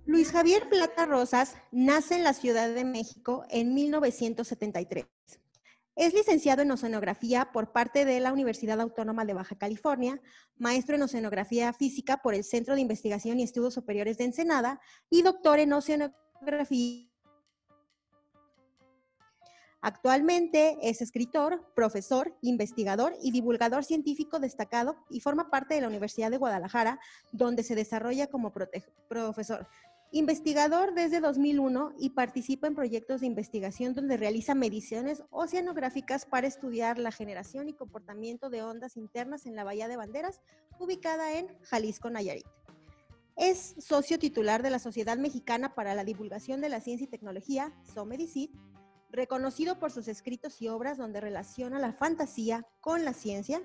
Luis Javier Plata Rosas nace en la Ciudad de México en 1973. Es licenciado en Oceanografía por parte de la Universidad Autónoma de Baja California, maestro en Oceanografía Física por el Centro de Investigación y Estudios Superiores de Ensenada y doctor en Oceanografía. Actualmente es escritor, profesor, investigador y divulgador científico destacado y forma parte de la Universidad de Guadalajara, donde se desarrolla como profesor. Investigador desde 2001 y participa en proyectos de investigación donde realiza mediciones oceanográficas para estudiar la generación y comportamiento de ondas internas en la Bahía de Banderas, ubicada en Jalisco, Nayarit. Es socio titular de la Sociedad Mexicana para la Divulgación de la Ciencia y Tecnología, SOMEDICIT, reconocido por sus escritos y obras donde relaciona la fantasía con la ciencia.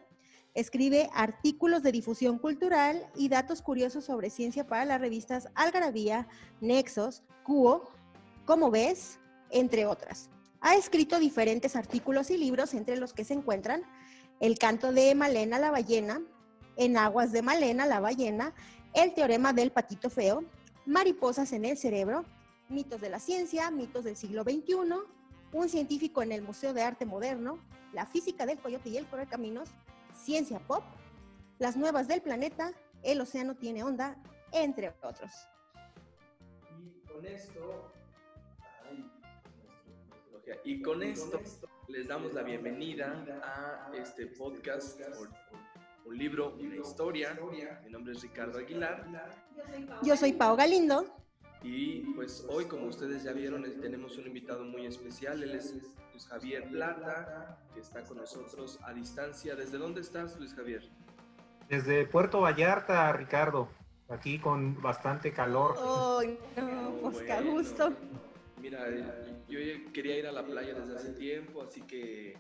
Escribe artículos de difusión cultural y datos curiosos sobre ciencia para las revistas Algarabía, Nexos, Cuo, Como Ves, entre otras. Ha escrito diferentes artículos y libros, entre los que se encuentran El canto de Malena la ballena, En aguas de Malena la ballena, El teorema del patito feo, Mariposas en el cerebro, Mitos de la ciencia, mitos del siglo XXI, Un científico en el Museo de Arte Moderno, La física del coyote y el correcaminos, Ciencia Pop, Las nuevas del planeta, El océano tiene onda, entre otros. Y con esto les damos la bienvenida a este podcast por un libro, una historia. Mi nombre es Ricardo Aguilar. Yo soy Pao Galindo. Y pues hoy, como ustedes ya vieron, tenemos un invitado muy especial. Él es Luis Javier Plata, que está con nosotros a distancia. ¿Desde dónde estás, Luis Javier? Desde Puerto Vallarta, Ricardo. Aquí con bastante calor. Oh, no, pues qué gusto. Mira, yo quería ir a la playa desde hace tiempo, así que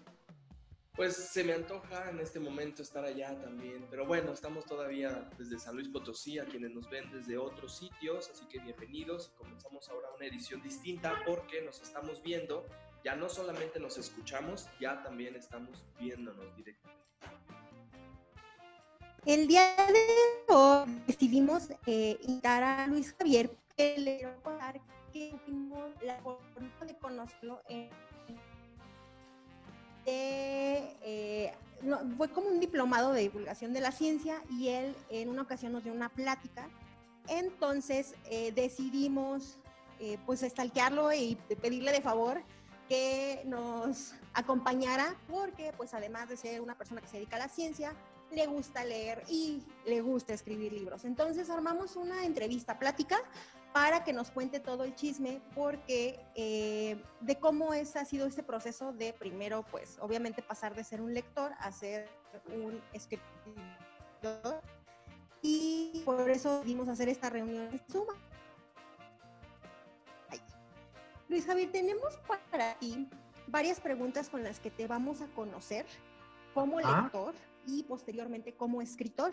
pues se me antoja en este momento estar allá también. Pero bueno, estamos todavía desde San Luis Potosí, a quienes nos ven desde otros sitios, así que bienvenidos. Comenzamos ahora una edición distinta porque nos estamos viendo. Ya no solamente nos escuchamos, ya también estamos viéndonos directamente. El día de hoy decidimos invitar a Luis Javier, que le quiero contar que tuvimos la oportunidad de conocerlo fue como un diplomado de divulgación de la ciencia y él en una ocasión nos dio una plática. Entonces decidimos pues stalkearlo y pedirle de favor que nos acompañara porque pues además de ser una persona que se dedica a la ciencia, le gusta leer y le gusta escribir libros. Entonces armamos una entrevista plática para que nos cuente todo el chisme, porque de cómo ha sido este proceso de primero, pues obviamente pasar de ser un lector a ser un escritor, y por eso decidimos hacer esta reunión en Zoom. Luis Javier, tenemos para ti varias preguntas con las que te vamos a conocer como lector y posteriormente como escritor.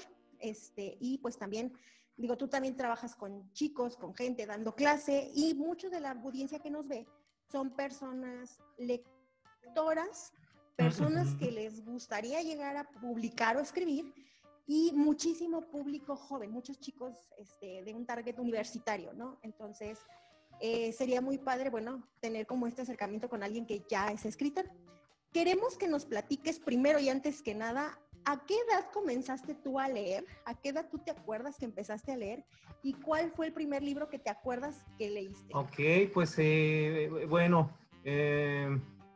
Y pues también, digo, tú también trabajas con chicos, con gente dando clase, y mucho de la audiencia que nos ve son personas lectoras, personas que les gustaría llegar a publicar o escribir, y muchísimo público joven, muchos chicos de un target universitario, ¿no? Entonces, sería muy padre, bueno, tener como este acercamiento con alguien que ya es escritor. Queremos que nos platiques primero y antes que nada, ¿a qué edad comenzaste tú a leer? ¿A qué edad tú te acuerdas que empezaste a leer? ¿Y cuál fue el primer libro que te acuerdas que leíste? Ok, pues bueno,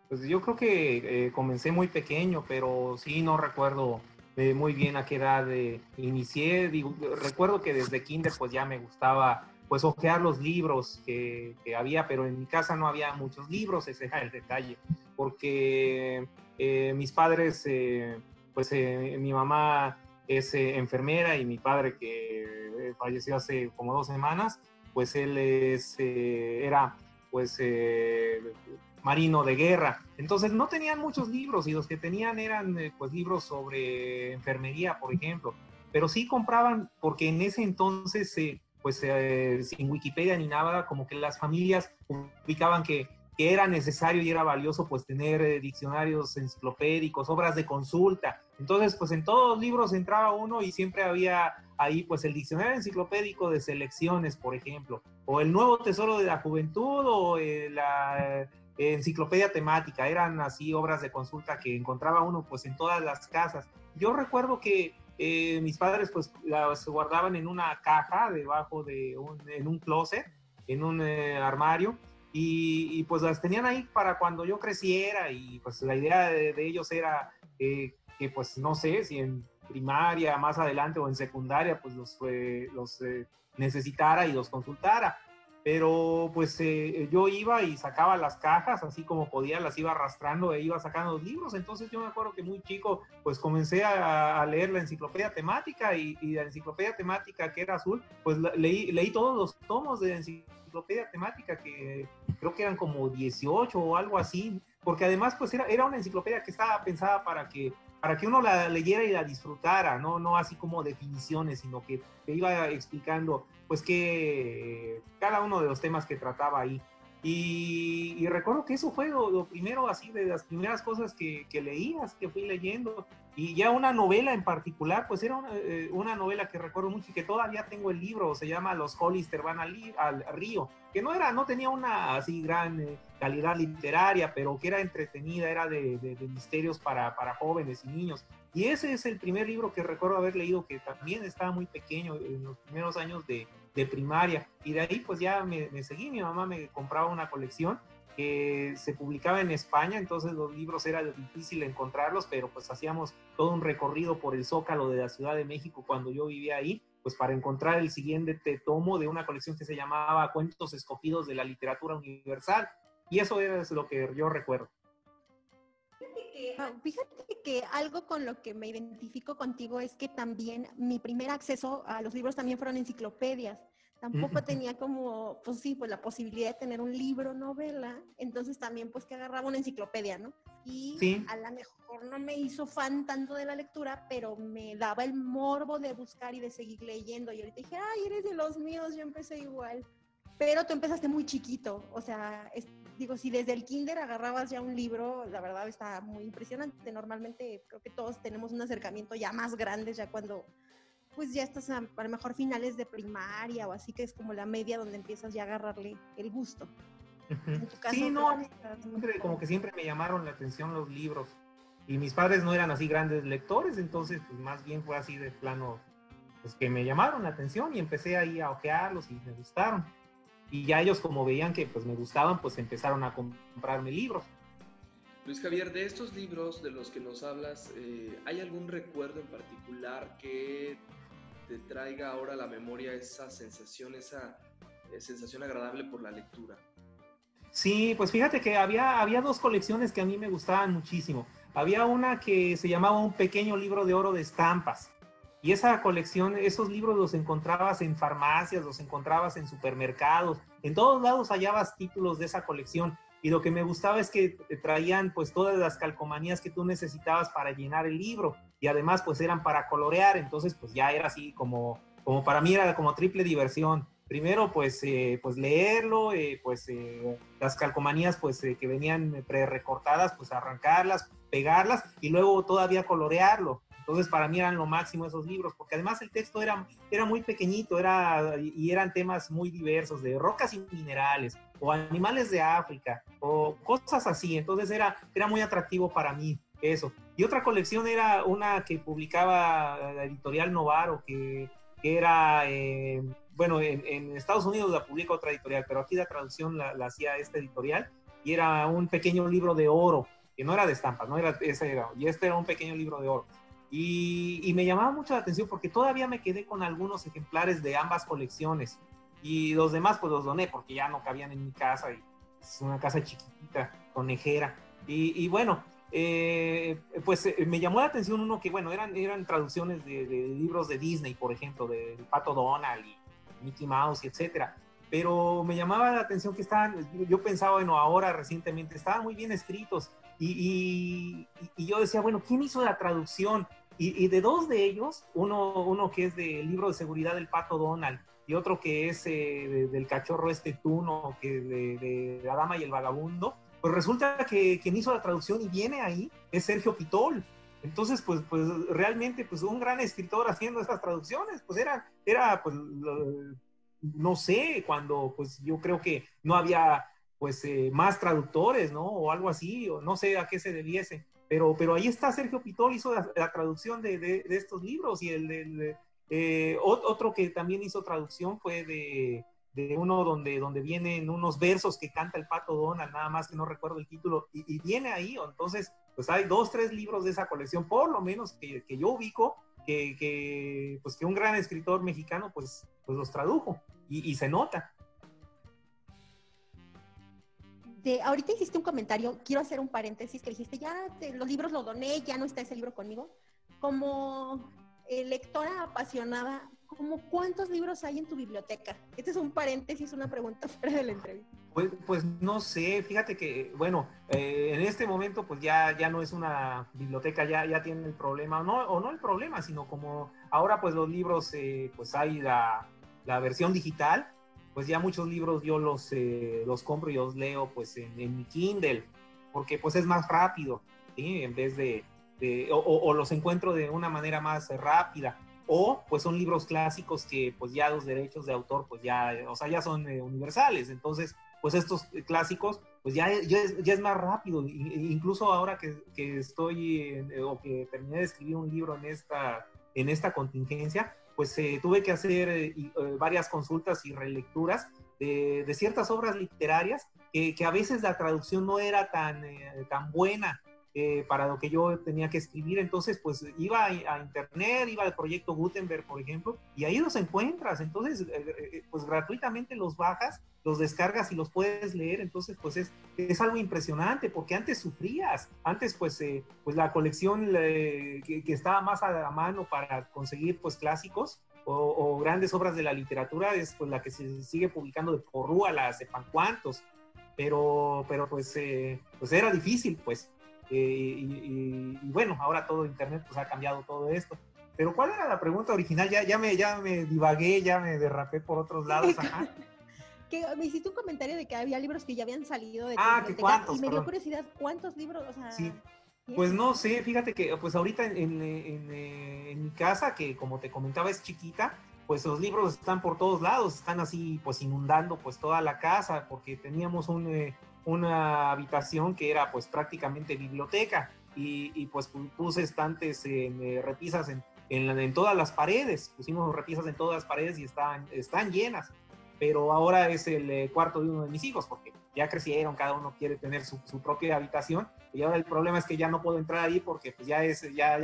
pues yo creo que comencé muy pequeño, pero sí no recuerdo muy bien a qué edad inicié. Recuerdo que desde kinder pues ya me gustaba pues hojear los libros que había, pero en mi casa no había muchos libros, ese era el detalle, porque mis padres, mi mamá es enfermera y mi padre, que falleció hace como 2 semanas, pues él era pues marino de guerra, entonces no tenían muchos libros y los que tenían eran pues libros sobre enfermería, por ejemplo, pero sí compraban, porque en ese entonces sin Wikipedia ni nada, como que las familias publicaban que que era necesario y era valioso pues tener diccionarios enciclopédicos, obras de consulta. Entonces pues en todos los libros entraba uno y siempre había ahí pues el diccionario enciclopédico de selecciones, por ejemplo, o el Nuevo Tesoro de la Juventud, o la enciclopedia temática. Eran así obras de consulta que encontraba uno pues en todas las casas. Yo recuerdo que mis padres pues las guardaban en una caja debajo de en un closet, en un armario, y pues las tenían ahí para cuando yo creciera, y pues la idea de ellos era que pues no sé si en primaria más adelante o en secundaria pues los necesitara y los consultara. Pero pues yo iba y sacaba las cajas, así como podía, las iba arrastrando e iba sacando los libros. Entonces yo me acuerdo que muy chico pues comencé a leer la enciclopedia temática, y la enciclopedia temática, que era azul, pues leí todos los tomos de enciclopedia temática, que creo que eran como 18 o algo así, porque además pues era una enciclopedia que estaba pensada para que uno la leyera y la disfrutara, no así como definiciones, sino que te iba explicando pues que cada uno de los temas que trataba ahí. Y recuerdo que eso fue lo primero, así de las primeras cosas que leí, así que fui leyendo. Y ya una novela en particular, pues era una novela que recuerdo mucho y que todavía tengo el libro, se llama Los Hollister van al río, que no tenía una así gran calidad literaria, pero que era entretenida, era de misterios para jóvenes y niños. Y ese es el primer libro que recuerdo haber leído, que también estaba muy pequeño, en los primeros años de primaria. Y de ahí pues ya me seguí, mi mamá me compraba una colección que se publicaba en España, entonces los libros era difícil encontrarlos, pero pues hacíamos todo un recorrido por el Zócalo de la Ciudad de México cuando yo vivía ahí, pues para encontrar el siguiente tomo de una colección que se llamaba Cuentos Escogidos de la Literatura Universal, y eso es lo que yo recuerdo. Fíjate que algo con lo que me identifico contigo es que también mi primer acceso a los libros también fueron enciclopedias. Tampoco tenía como, pues sí, pues la posibilidad de tener un libro, novela, entonces también pues que agarraba una enciclopedia, ¿no? Y sí, a lo mejor no me hizo fan tanto de la lectura, pero me daba el morbo de buscar y de seguir leyendo. Y ahorita dije, ay, eres de los míos, yo empecé igual. Pero tú empezaste muy chiquito, o sea, digo, si desde el kinder agarrabas ya un libro, la verdad está muy impresionante. Normalmente creo que todos tenemos un acercamiento ya más grande, ya cuando pues ya estás a lo mejor finales de primaria o así, que es como la media donde empiezas ya a agarrarle el gusto. En tu caso, sí, no, a mí como que siempre me llamaron la atención los libros, y mis padres no eran así grandes lectores, entonces pues más bien fue así de plano, pues que me llamaron la atención y empecé ahí a ojearlos y me gustaron. Y ya ellos, como veían que pues me gustaban, pues empezaron a comprarme libros. Luis Javier, de estos libros de los que nos hablas, ¿hay algún recuerdo en particular que te traiga ahora a la memoria esa sensación agradable por la lectura? Sí, pues fíjate que había dos colecciones que a mí me gustaban muchísimo. Había una que se llamaba Un Pequeño Libro de Oro de Estampas. Y esa colección, esos libros los encontrabas en farmacias, los encontrabas en supermercados, en todos lados hallabas títulos de esa colección. Y lo que me gustaba es que traían pues todas las calcomanías que tú necesitabas para llenar el libro. Y además pues eran para colorear, entonces pues ya era así como para mí era como triple diversión. Primero pues leerlo, las calcomanías pues que venían pre-recortadas, pues arrancarlas, pegarlas y luego todavía colorearlo. Entonces para mí eran lo máximo esos libros, porque además el texto era muy pequeñito, y eran temas muy diversos, de rocas y minerales, o animales de África, o cosas así. Entonces era muy atractivo para mí eso. Y otra colección era una que publicaba la editorial Novaro, que era, bueno, en Estados Unidos la publica otra editorial, pero aquí la traducción la hacía esta editorial, y era un pequeño libro de oro, que no era de estampas, y este era un pequeño libro de oro. Y me llamaba mucho la atención porque todavía me quedé con algunos ejemplares de ambas colecciones, y los demás pues los doné porque ya no cabían en mi casa, y es una casa chiquitita, conejera. Y bueno, pues me llamó la atención uno que, bueno, eran traducciones de libros de Disney, por ejemplo, de Pato Donald y Mickey Mouse, y etcétera. Pero me llamaba la atención que yo pensaba, bueno, ahora recientemente, estaban muy bien escritos. Y yo decía, bueno, ¿quién hizo la traducción? Y de dos de ellos, uno que es del libro de seguridad del Pato Donald, y otro que es del cachorro Tuno, que de La Dama y el Vagabundo, pues resulta que quien hizo la traducción y viene ahí es Sergio Pitol. Entonces, pues realmente, pues un gran escritor haciendo estas traducciones, pues era pues, no sé, cuando pues yo creo que no había pues más traductores, ¿no? O algo así, o no sé a qué se debiese. Pero ahí está Sergio Pitol, hizo la traducción de estos libros, y otro que también hizo traducción fue de uno donde vienen unos versos que canta el Pato Donald, nada más que no recuerdo el título, y viene ahí. Entonces, pues hay 2, 3 libros de esa colección, por lo menos que yo ubico, pues que un gran escritor mexicano pues los tradujo, y se nota. Ahorita hiciste un comentario, quiero hacer un paréntesis, que dijiste, los libros los doné, ya no está ese libro conmigo. Como lectora apasionada, ¿cuántos libros hay en tu biblioteca? Este es un paréntesis, una pregunta fuera de la entrevista. Pues no sé, fíjate que, bueno, en este momento pues ya no es una biblioteca, ya tiene el problema, o no el problema, sino como ahora pues los libros, pues hay la versión digital, pues ya muchos libros yo los compro y los leo pues en mi Kindle, porque pues es más rápido, ¿sí? En vez o los encuentro de una manera más rápida. O pues son libros clásicos que pues ya los derechos de autor pues ya, o sea, ya son universales. Entonces pues estos clásicos pues ya es más rápido. Incluso ahora que estoy o que terminé de escribir un libro en esta contingencia, pues tuve que hacer varias consultas y relecturas de ciertas obras literarias que a veces la traducción no era tan buena para lo que yo tenía que escribir. Entonces pues iba a internet, iba al proyecto Gutenberg, por ejemplo, y ahí los encuentras. Entonces pues gratuitamente los bajas, los descargas y los puedes leer. Entonces pues es algo impresionante, porque antes sufrías, antes pues la colección que estaba más a la mano para conseguir pues clásicos o grandes obras de la literatura es pues la que se sigue publicando de Porrúa, sepan cuántos, pero pues era difícil pues. Y bueno, ahora todo internet pues ha cambiado todo esto. Pero ¿cuál era la pregunta original? Ya me divagué, ya me derrapé por otros lados. Ajá. Que me hiciste un comentario de que había libros que ya habían salido de tu ¿Que biblioteca, cuántos? y me dio Perdón. curiosidad, ¿cuántos libros? O sea, Sí. ¿tienes? Pues no sé, fíjate que pues ahorita en mi casa, que como te comentaba es chiquita, pues los libros están por todos lados, están así pues inundando pues toda la casa, porque teníamos una habitación que era pues prácticamente biblioteca, y pues puse estantes, repisas en todas las paredes, pusimos repisas en todas las paredes y están llenas. Pero ahora es el cuarto de uno de mis hijos, porque ya crecieron, cada uno quiere tener su propia habitación, y ahora el problema es que ya no puedo entrar ahí porque pues ya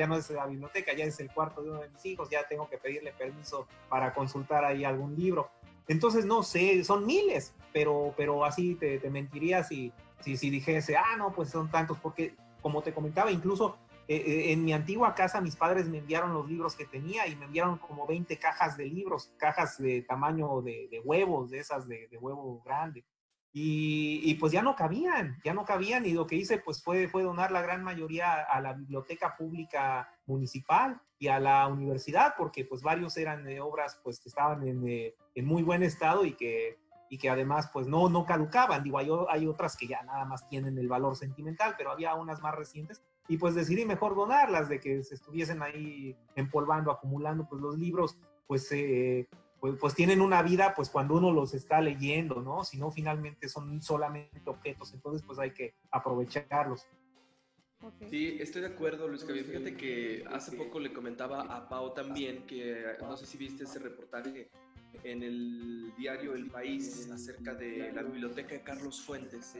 no es la biblioteca, ya es el cuarto de uno de mis hijos, ya tengo que pedirle permiso para consultar ahí algún libro. Entonces, no sé, son miles, pero así te mentiría si dijese, no, pues son tantos, porque como te comentaba, incluso en mi antigua casa mis padres me enviaron los libros que tenía, y me enviaron como 20 cajas de libros, cajas de tamaño de huevos, de esas de huevo grande. Y pues ya no cabían, y lo que hice pues fue donar la gran mayoría a la biblioteca pública municipal y a la universidad, porque pues varios eran obras pues que estaban en muy buen estado, y que además pues no caducaban. Digo, hay otras que ya nada más tienen el valor sentimental, pero había unas más recientes, y pues decidí mejor donarlas, de que se estuviesen ahí empolvando, acumulando. Pues los libros pues tienen una vida pues cuando uno los está leyendo, ¿no? Si no, finalmente son solamente objetos, entonces pues hay que aprovecharlos. Okay. Sí, estoy de acuerdo, Luis Javier. Fíjate que hace poco le comentaba a Pau también, que no sé si viste ese reportaje en el diario El País acerca de la biblioteca de Carlos Fuentes,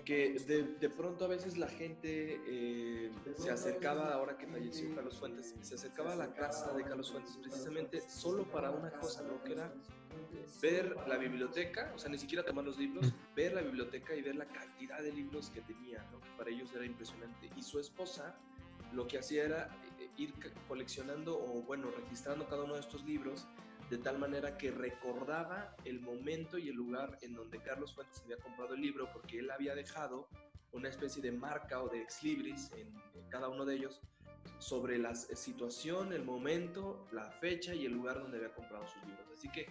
que de pronto a veces la gente se acercaba, ahora que falleció Carlos Fuentes, se acercaba a la casa de Carlos Fuentes precisamente solo para una cosa, ¿no? Que era ver la biblioteca, o sea, ni siquiera tomar los libros, ver la biblioteca y ver la cantidad de libros que tenía, ¿no? Que para ellos era impresionante. Y su esposa lo que hacía era ir coleccionando, o bueno, registrando cada uno de estos libros, de tal manera que recordaba el momento y el lugar en donde Carlos Fuentes había comprado el libro, porque él había dejado una especie de marca o de ex libris en cada uno de ellos, sobre la situación, el momento, la fecha y el lugar donde había comprado sus libros. Así que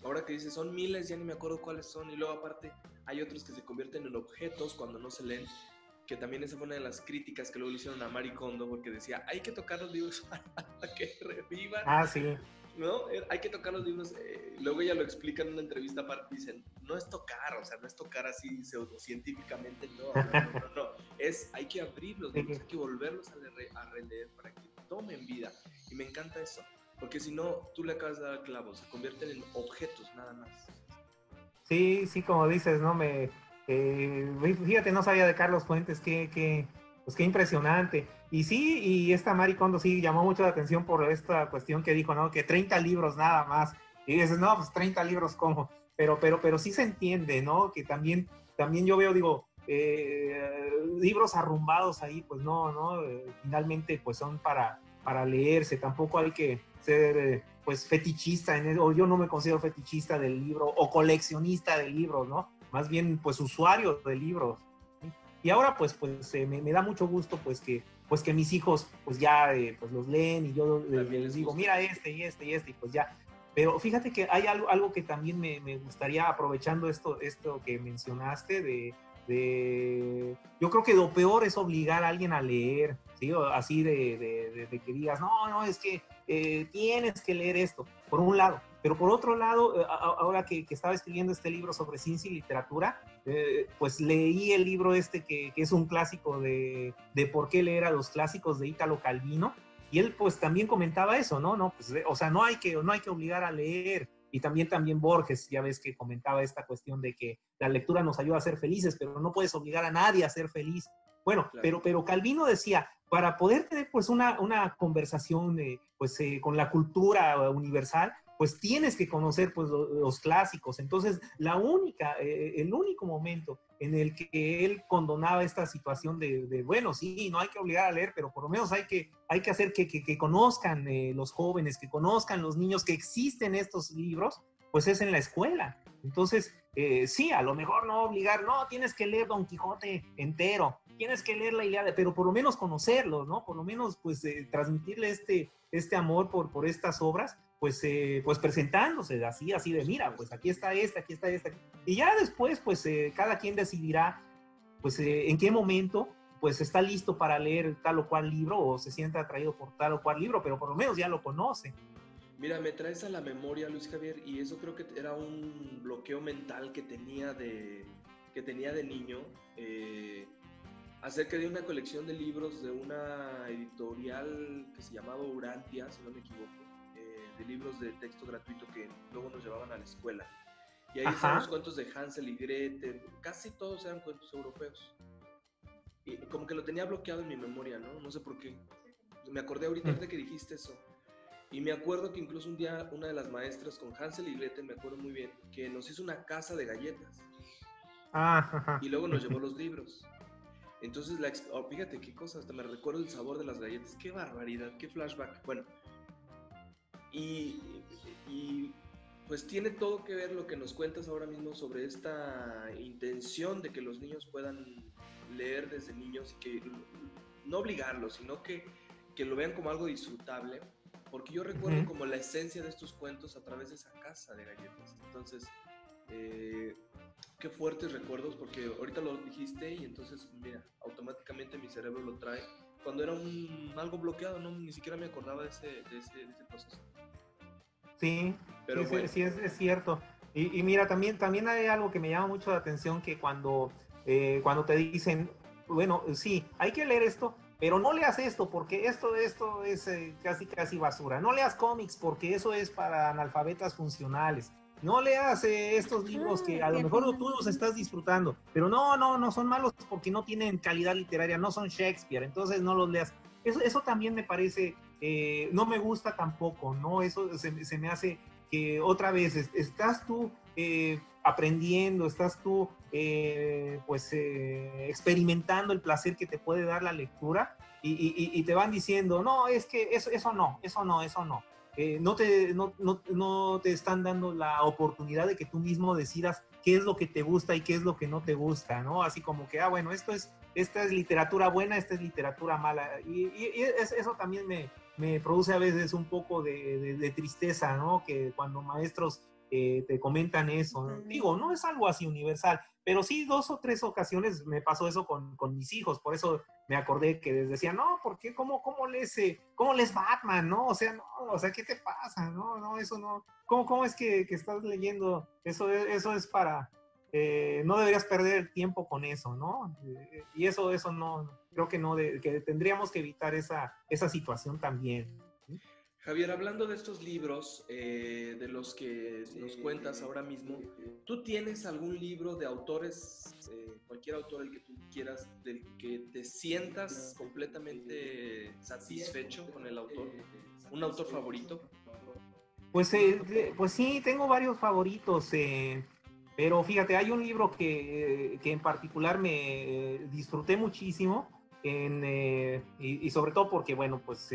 ahora que dices, son miles, ya ni me acuerdo cuáles son. Y luego aparte hay otros que se convierten en objetos cuando no se leen, que también esa fue una de las críticas que luego le hicieron a Marie Kondo, porque decía, hay que tocar los libros para que revivan. Ah, sí. ¿No? Hay que tocar los libros. Luego ella lo explica en una entrevista aparte, dicen, no es tocar, o sea, no es tocar así pseudocientíficamente, no. Hay que abrir los libros, hay que volverlos a releer para que tomen vida. Y me encanta eso, porque si no, tú le acabas de dar clavos, se convierten en objetos nada más. Sí, sí, como dices, ¿no? Fíjate, no sabía de Carlos Fuentes, pues qué impresionante. Y sí, y esta Marie Kondo sí llamó mucho la atención por esta cuestión que dijo, ¿no? Que 30 libros nada más. Y dices, no, pues 30 libros, ¿cómo? Pero sí se entiende, ¿no? Que también yo veo, digo, libros arrumbados ahí, pues no, finalmente pues son para leerse. Tampoco hay que ser, pues, fetichista, o yo no me considero fetichista del libro, o coleccionista de libros, ¿no? Más bien, pues, usuario de libros. Y ahora pues me da mucho gusto pues que mis hijos pues ya pues los leen y yo les digo, mira y pues ya. Pero fíjate que hay algo que también me gustaría, aprovechando esto que mencionaste, yo creo que lo peor es obligar a alguien a leer, ¿sí? O así de que digas, no, es que tienes que leer esto, por un lado. Pero por otro lado, ahora que estaba escribiendo este libro sobre ciencia y literatura, pues leí el libro que es un clásico de por qué leer a los clásicos de Italo Calvino, y él pues también comentaba eso, ¿no? Pues, o sea, no hay que obligar a leer. Y también Borges, ya ves que comentaba esta cuestión de que la lectura nos ayuda a ser felices, pero no puedes obligar a nadie a ser feliz. Bueno, claro. pero Calvino decía, para poder tener pues una conversación con la cultura universal, pues tienes que conocer pues los clásicos. Entonces, el único momento en el que él condonaba esta situación de bueno, sí, no hay que obligar a leer, pero por lo menos hay que hacer que conozcan los jóvenes, que conozcan los niños que existen estos libros, pues es en la escuela. Entonces, sí, a lo mejor no obligar, no, tienes que leer Don Quijote entero, tienes que leer la Ilíada, pero por lo menos conocerlos, ¿no? Por lo menos, pues, transmitirle este amor por estas obras, pues presentándose así de, mira, pues aquí está esta. Y ya después, pues, cada quien decidirá, pues, en qué momento, pues, está listo para leer tal o cual libro o se siente atraído por tal o cual libro, pero por lo menos ya lo conoce. Mira, me traes a la memoria, Luis Javier, y eso creo que era un bloqueo mental que tenía de niño, acerca de una colección de libros de una editorial que se llamaba Urantia, si no me equivoco, de libros de texto gratuito que luego nos llevaban a la escuela. Y ahí están los cuentos de Hansel y Gretel, casi todos eran cuentos europeos. Y como que lo tenía bloqueado en mi memoria, ¿no? No sé por qué. Me acordé ahorita de que dijiste eso. Y me acuerdo que incluso un día una de las maestras con Hansel y Gretel, me acuerdo muy bien, que nos hizo una casa de galletas. Y luego nos llevó los libros. Entonces, fíjate qué cosa, hasta me recuerdo el sabor de las galletas. Qué barbaridad, qué flashback. Bueno, y pues tiene todo que ver lo que nos cuentas ahora mismo sobre esta intención de que los niños puedan leer desde niños y que no obligarlos, sino que lo vean como algo disfrutable. Porque yo recuerdo como la esencia de estos cuentos a través de esa casa de galletas. Entonces, qué fuertes recuerdos, porque ahorita lo dijiste y entonces, mira, automáticamente mi cerebro lo trae. Cuando era algo bloqueado, ni siquiera me acordaba de ese proceso. Sí, pero sí, bueno. Sí es cierto. Y mira, también hay algo que me llama mucho la atención, que cuando te dicen, bueno, sí, hay que leer esto, pero no leas esto porque esto es casi basura. No leas cómics porque eso es para analfabetas funcionales. No leas estos libros que a lo mejor tú los estás disfrutando, pero no son malos porque no tienen calidad literaria, no son Shakespeare, entonces no los leas. Eso también me parece, no me gusta tampoco, ¿no? Eso se me hace que otra vez estás tú aprendiendo, estás tú experimentando el placer que te puede dar la lectura y te van diciendo, no, es que eso no. no te están dando la oportunidad de que tú mismo decidas qué es lo que te gusta y qué es lo que no te gusta, ¿no? Así como que, bueno, esta es literatura buena, esta es literatura mala. Y eso también me produce a veces un poco de tristeza, ¿no? Que cuando maestros te comentan eso, ¿no? Digo, no es algo así universal, pero sí 2 o 3 ocasiones me pasó eso con mis hijos, por eso me acordé que les decía, no, ¿por qué? ¿Cómo lees Batman, no? O sea, no, o sea, ¿qué te pasa? No, eso no. ¿Cómo es que estás leyendo? Eso es para, no deberías perder el tiempo con eso, ¿no? Y eso no, creo que no, que tendríamos que evitar esa situación también. ¿Sí? Javier, hablando de estos libros, de los que nos cuentas ahora mismo, ¿tú tienes algún libro de autores, cualquier autor el que tú quieras, del que te sientas completamente satisfecho con el autor? ¿Un autor favorito? Pues sí, tengo varios favoritos, pero fíjate, hay un libro que en particular me disfruté muchísimo, y sobre todo porque, bueno, pues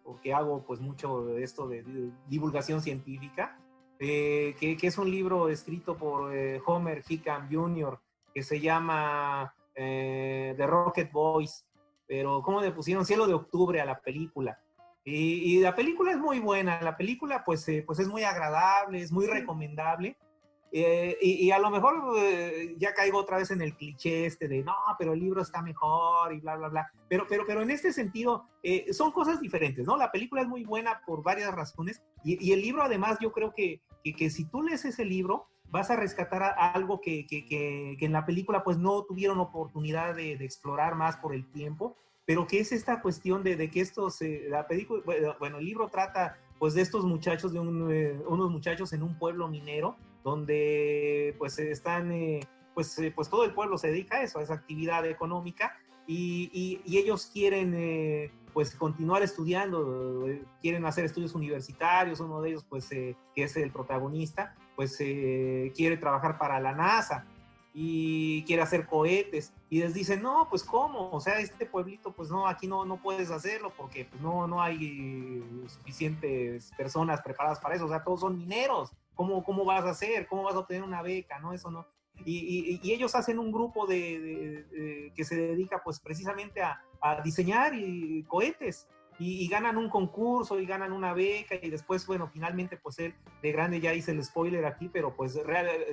porque hago pues mucho de esto de divulgación científica, que es un libro escrito por Homer Hickam Jr., que se llama The Rocket Boys, pero ¿cómo le pusieron? Cielo de Octubre a la película. Y la película es muy buena, la película pues es muy agradable, es muy recomendable, y a lo mejor ya caigo otra vez en el cliché de no, pero el libro está mejor y bla, bla, bla, pero en este sentido son cosas diferentes, ¿no? La película es muy buena por varias razones, y el libro además yo creo que si tú lees ese libro vas a rescatar algo que en la película pues no tuvieron oportunidad de explorar más por el tiempo, pero que es esta cuestión de que la película, bueno, el libro trata pues de estos muchachos, unos muchachos en un pueblo minero, donde pues están, pues todo el pueblo se dedica a eso, a esa actividad económica, y ellos quieren pues continuar estudiando, quieren hacer estudios universitarios, uno de ellos pues que es el protagonista, pues quiere trabajar para la NASA, y quiere hacer cohetes, y les dicen, no, pues ¿cómo? O sea, este pueblito, pues no, aquí no puedes hacerlo porque pues, no hay suficientes personas preparadas para eso, o sea, todos son mineros, ¿cómo vas a hacer? ¿Cómo vas a obtener una beca? No, eso no. Y ellos hacen un grupo que se dedica pues precisamente a diseñar cohetes, y ganan un concurso y ganan una beca, y después, bueno, finalmente pues él de grande, ya hice el spoiler aquí, pero pues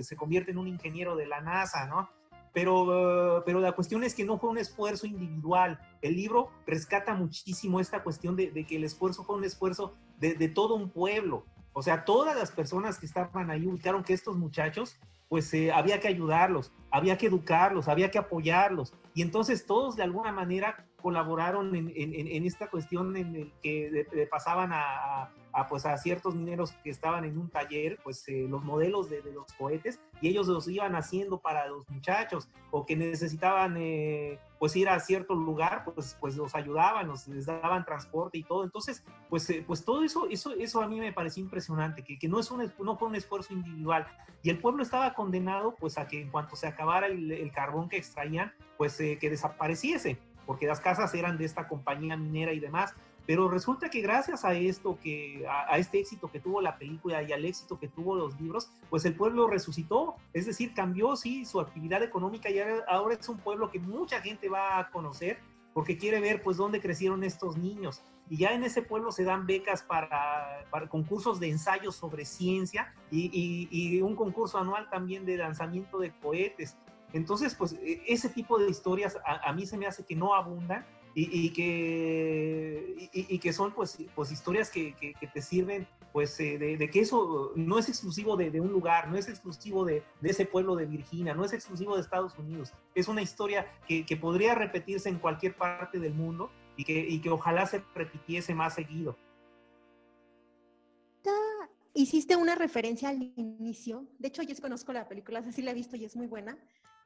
se convierte en un ingeniero de la NASA, ¿no? Pero la cuestión es que no fue un esfuerzo individual. El libro rescata muchísimo esta cuestión de que el esfuerzo fue un esfuerzo de todo un pueblo. O sea, todas las personas que estaban ahí ubicaron que estos muchachos, pues había que ayudarlos, había que educarlos, había que apoyarlos. Y entonces todos de alguna manera colaboraron en esta cuestión en el que le pasaban pues a ciertos mineros que estaban en un taller, pues los modelos de los cohetes, y ellos los iban haciendo para los muchachos, o que necesitaban pues ir a cierto lugar, pues los ayudaban, les daban transporte y todo. Entonces, pues todo eso a mí me pareció impresionante, que no fue un esfuerzo individual, y el pueblo estaba condenado pues a que en cuanto se acabara el carbón que extraían, pues que desapareciese, porque las casas eran de esta compañía minera y demás. Pero resulta que gracias a esto, a este éxito que tuvo la película y al éxito que tuvo los libros, pues el pueblo resucitó, es decir, cambió sí su actividad económica, y ahora es un pueblo que mucha gente va a conocer porque quiere ver pues dónde crecieron estos niños. Y ya en ese pueblo se dan becas para concursos de ensayos sobre ciencia, y un concurso anual también de lanzamiento de cohetes. Entonces, pues ese tipo de historias a mí se me hace que no abundan, y que son pues historias que te sirven pues de que eso no es exclusivo de un lugar, no es exclusivo de ese pueblo de Virginia, no es exclusivo de Estados Unidos, es una historia que podría repetirse en cualquier parte del mundo, y que ojalá se repitiese más seguido. Hiciste una referencia al inicio, de hecho yo conozco la película, así la he visto y es muy buena,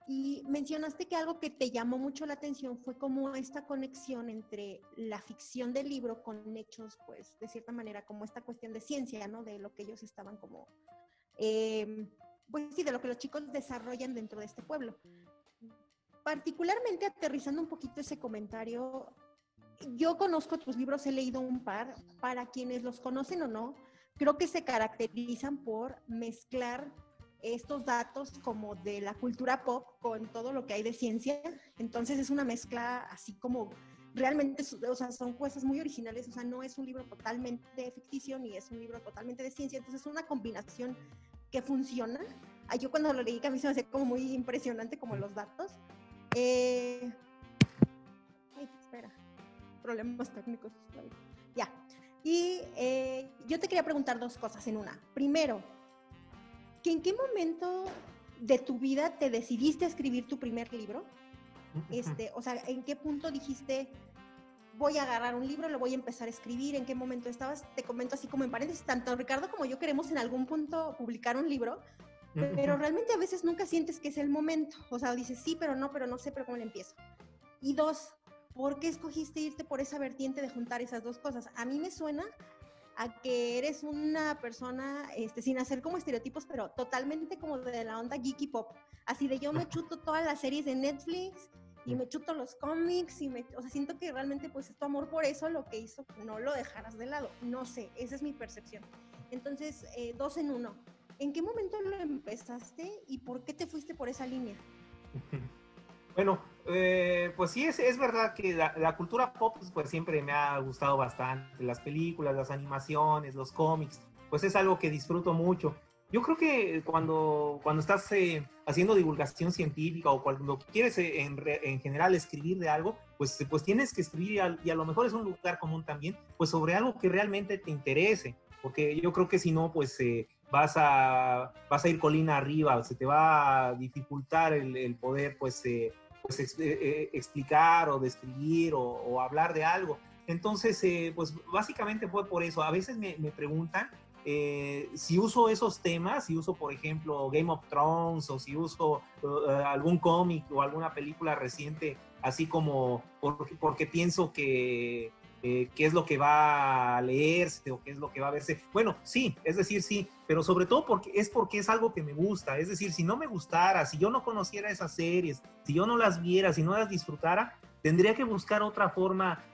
y mencionaste que algo que te llamó mucho la atención fue como esta conexión entre la ficción del libro con hechos, pues de cierta manera como esta cuestión de ciencia, ¿no? De lo que ellos estaban como, pues sí, de lo que los chicos desarrollan dentro de este pueblo. Particularmente aterrizando un poquito ese comentario, yo conozco tus libros, he leído un par. Para quienes los conocen o no, creo que se caracterizan por mezclar estos datos como de la cultura pop con todo lo que hay de ciencia. Entonces es una mezcla así como realmente, o sea, son cosas muy originales. O sea, no es un libro totalmente ficticio ni es un libro totalmente de ciencia. Entonces es una combinación que funciona. Yo cuando lo leí, que a mí se me hacía como muy impresionante como los datos. Ay, espera, problemas técnicos. Ya. Y yo te quería preguntar dos cosas en una. Primero, ¿en qué momento de tu vida te decidiste a escribir tu primer libro? O sea, ¿en qué punto dijiste, voy a agarrar un libro, lo voy a empezar a escribir? ¿En qué momento estabas? Te comento así como en paréntesis, tanto Ricardo como yo queremos en algún punto publicar un libro, pero realmente a veces nunca sientes que es el momento. O sea, dices sí, pero no sé, pero ¿cómo le empiezo? Y dos, ¿por qué escogiste irte por esa vertiente de juntar esas dos cosas? A mí me suena a que eres una persona, sin hacer como estereotipos, pero totalmente como de la onda geeky pop. Así de yo me chuto todas las series de Netflix y me chuto los cómics y o sea, siento que realmente pues es tu amor por eso lo que hizo que no lo dejaras de lado. No sé, esa es mi percepción. Entonces, dos en uno. ¿En qué momento lo empezaste y por qué te fuiste por esa línea? Bueno, pues sí, es verdad que la cultura pop pues siempre me ha gustado bastante. Las películas, las animaciones, los cómics, pues es algo que disfruto mucho. Yo creo que cuando estás haciendo divulgación científica o cuando quieres en general escribir de algo, pues tienes que escribir y a lo mejor es un lugar común también, pues sobre algo que realmente te interese. Porque yo creo que si no, pues vas a ir colina arriba, se te va a dificultar el poder pues explicar o describir o hablar de algo. Entonces, pues básicamente fue por eso. A veces me preguntan si uso esos temas, si uso, por ejemplo, Game of Thrones o si uso algún cómic o alguna película reciente, así como porque pienso que qué es lo que va a leerse o qué es lo que va a verse. Bueno, sí, es decir, sí, pero sobre todo porque es algo que me gusta. Es decir, si no me gustara, si yo no conociera esas series, si yo no las viera, si no las disfrutara, tendría que buscar otra forma,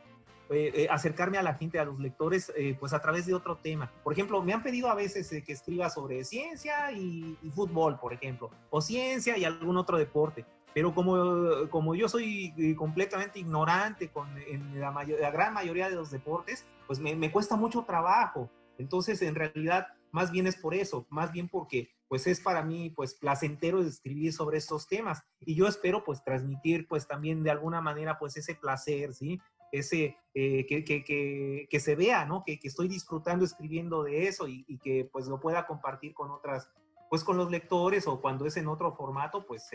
acercarme a la gente, a los lectores, pues a través de otro tema. Por ejemplo, me han pedido a veces que escriba sobre ciencia y fútbol, por ejemplo, o ciencia y algún otro deporte. Pero como yo soy completamente ignorante en la gran mayoría de los deportes, pues me cuesta mucho trabajo. Entonces, en realidad, más bien es por eso, más bien porque pues es para mí pues placentero escribir sobre estos temas. Y yo espero pues transmitir pues también de alguna manera pues ese placer, ¿sí? Ese que se vea, ¿no? Que estoy disfrutando escribiendo de eso y que pues lo pueda compartir con otras, pues con los lectores o cuando es en otro formato, pues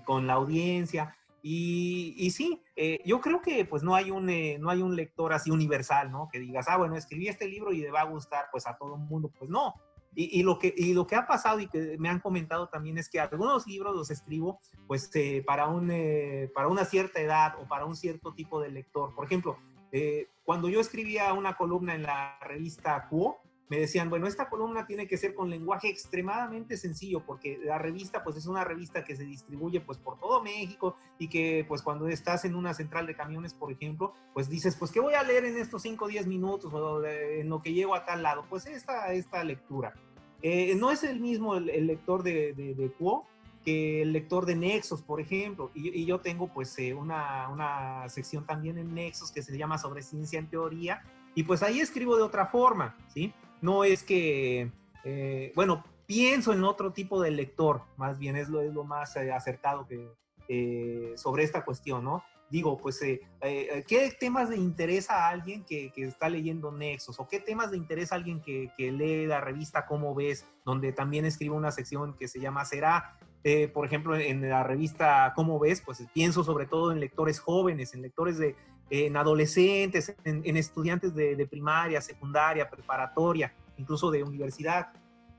con la audiencia. Y sí, yo creo que pues no hay un lector así universal, ¿no? Que digas, bueno, escribí este libro y le va a gustar pues a todo el mundo. Pues no. Y lo que ha pasado y que me han comentado también es que algunos libros los escribo pues para una cierta edad o para un cierto tipo de lector. Por ejemplo, cuando yo escribía una columna en la revista Quo, me decían, bueno, esta columna tiene que ser con lenguaje extremadamente sencillo, porque la revista, pues es una revista que se distribuye pues por todo México y que pues cuando estás en una central de camiones, por ejemplo, pues dices, pues ¿qué voy a leer en estos 5 o 10 minutos o en lo que llego a tal lado? Pues esta lectura. No es el mismo el lector de Quo que el lector de Nexos, por ejemplo, y yo tengo pues una sección también en Nexos que se llama sobre ciencia en teoría, y pues ahí escribo de otra forma, ¿sí? No es que, bueno, pienso en otro tipo de lector, más bien es lo más acertado sobre esta cuestión, ¿no? Digo, pues, ¿qué temas le interesa a alguien que está leyendo Nexos? ¿O qué temas le interesa a alguien que lee la revista Cómo Ves? Donde también escribo una sección que se llama Será. Por ejemplo, en la revista Cómo Ves, pues pienso sobre todo en lectores jóvenes, en lectores en adolescentes, en estudiantes de primaria, secundaria, preparatoria, incluso de universidad.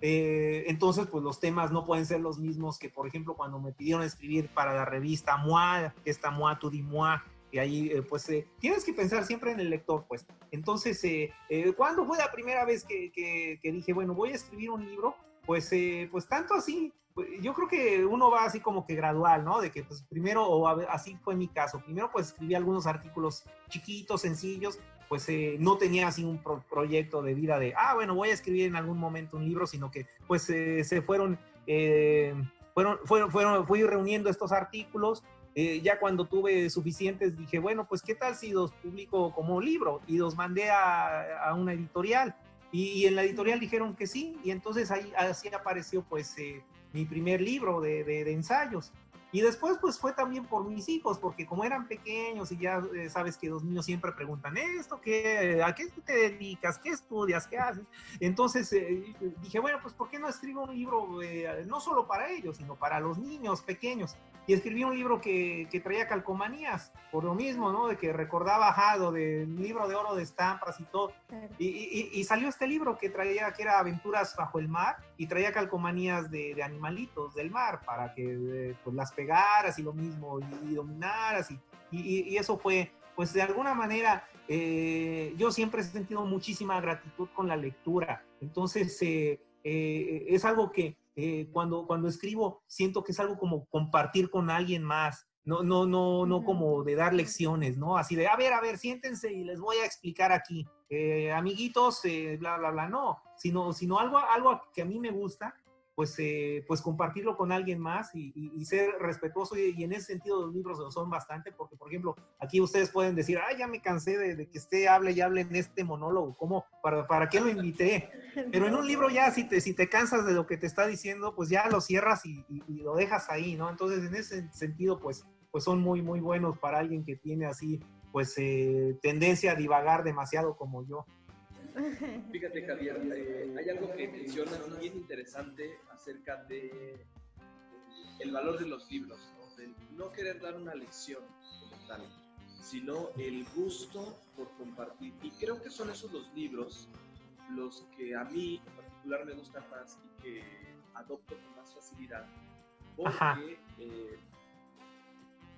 Entonces, pues los temas no pueden ser los mismos que, por ejemplo, cuando me pidieron escribir para la revista Moi, esta Moi, tu dis moi, y ahí, pues, tienes que pensar siempre en el lector, pues. Entonces, ¿cuándo fue la primera vez que dije, bueno, voy a escribir un libro? Pues tanto así, yo creo que uno va así como que gradual, ¿no? De que pues primero, así fue mi caso, primero pues escribí algunos artículos chiquitos, sencillos, pues no tenía así un proyecto de vida de, bueno, voy a escribir en algún momento un libro, sino que pues se fui reuniendo estos artículos. Ya cuando tuve suficientes dije, bueno, pues qué tal si los publico como libro, y los mandé a una editorial, y en la editorial dijeron que sí, y entonces ahí así apareció pues mi primer libro de ensayos. Y después pues fue también por mis hijos, porque como eran pequeños y ya sabes que los niños siempre preguntan, ¿esto qué? ¿A qué te dedicas? ¿Qué estudias? ¿Qué haces? Entonces dije, bueno, pues ¿por qué no escribo un libro no solo para ellos, sino para los niños pequeños? Y escribí un libro que traía calcomanías, por lo mismo, ¿no? De que recordaba lo del libro de oro de estampas y todo. Y salió este libro que era Aventuras bajo el mar, y traía calcomanías de animalitos del mar para que pues las pegaras y lo mismo, y dominaras. Y eso fue, pues de alguna manera, yo siempre he sentido muchísima gratitud con la lectura. Entonces, es algo que cuando escribo siento que es algo como compartir con alguien más, no como de dar lecciones, ¿no? Así de, a ver, siéntense y les voy a explicar aquí, amiguitos, bla, bla, bla, no, sino algo que a mí me gusta, pues compartirlo con alguien más y ser respetuoso, y en ese sentido los libros lo son bastante, porque por ejemplo, aquí ustedes pueden decir, ya me cansé de que hable y hable en este monólogo, ¿cómo? ¿Para qué lo invité? Pero en un libro ya, si te cansas de lo que te está diciendo, pues ya lo cierras y lo dejas ahí, ¿no? Entonces, en ese sentido, pues son muy, muy buenos para alguien que tiene así, pues, tendencia a divagar demasiado como yo. Fíjate, Javier, hay algo que mencionas bien interesante acerca de el valor de los libros, ¿no? De no querer dar una lección como tal, sino el gusto por compartir. Y creo que son esos los libros los que a mí en particular me gustan más y que adopto con más facilidad, porque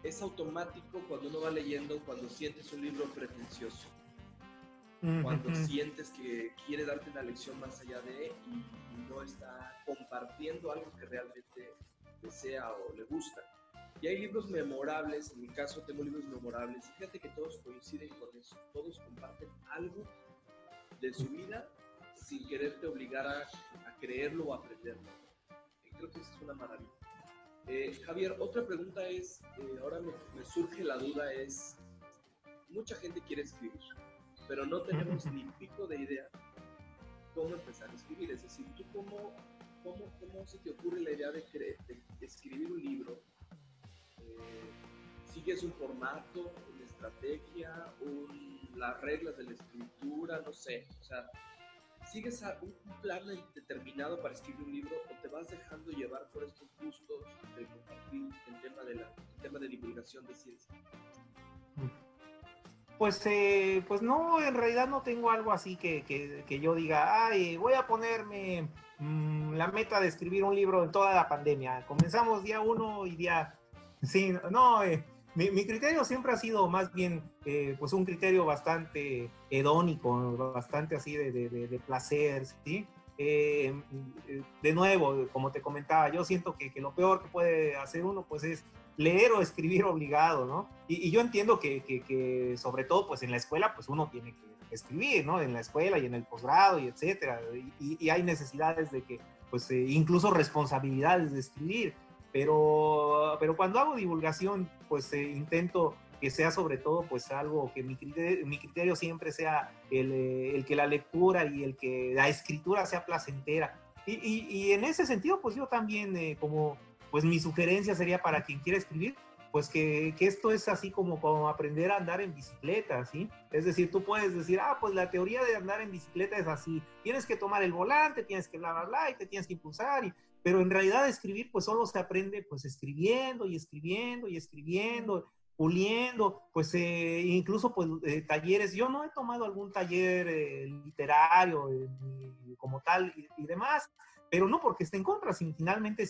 es automático cuando uno va leyendo, cuando sientes un libro pretencioso, cuando sientes que quiere darte una lección más allá de, y no está compartiendo algo que realmente desea o le gusta. Y hay libros memorables, en mi caso tengo libros memorables, y fíjate que todos coinciden con eso, todos comparten algo de su vida sin quererte obligar a creerlo o a aprenderlo. Creo que eso es una maravilla. Javier, otra pregunta es, ahora me surge la duda, es, mucha gente quiere escribir, pero no tenemos ni pico de idea cómo empezar a escribir. Es decir, ¿tú cómo se te ocurre la idea de escribir un libro? ¿Sigues un formato, una estrategia, las reglas de la escritura? No sé, o sea, ¿sigues un plan determinado para escribir un libro o te vas dejando llevar por estos gustos de compartir el tema de divulgación de ciencia? Pues no, en realidad no tengo algo así que yo diga, voy a ponerme la meta de escribir un libro en toda la pandemia. Comenzamos día 1 y día... Sí, no, mi criterio siempre ha sido más bien pues un criterio bastante hedónico, bastante así de placer, ¿sí? De nuevo, como te comentaba, yo siento que lo peor que puede hacer uno pues es leer o escribir obligado, ¿no? Y yo entiendo que sobre todo pues en la escuela pues uno tiene que escribir, ¿no? En la escuela y en el posgrado y etcétera, y hay necesidades de que pues incluso responsabilidades de escribir, pero cuando hago divulgación pues intento que sea sobre todo pues algo que mi criterio siempre sea el que la lectura y el que la escritura sea placentera, y en ese sentido pues yo también como pues mi sugerencia sería para quien quiera escribir, pues que esto es así como aprender a andar en bicicleta, ¿sí? Es decir, tú puedes decir, pues la teoría de andar en bicicleta es así, tienes que tomar el volante, tienes que bla, bla, bla, y te tienes que impulsar, pero en realidad escribir pues solo se aprende pues escribiendo y escribiendo y escribiendo, puliendo, pues incluso pues talleres. Yo no he tomado algún taller literario como tal y demás, pero no porque esté en contra, sino finalmente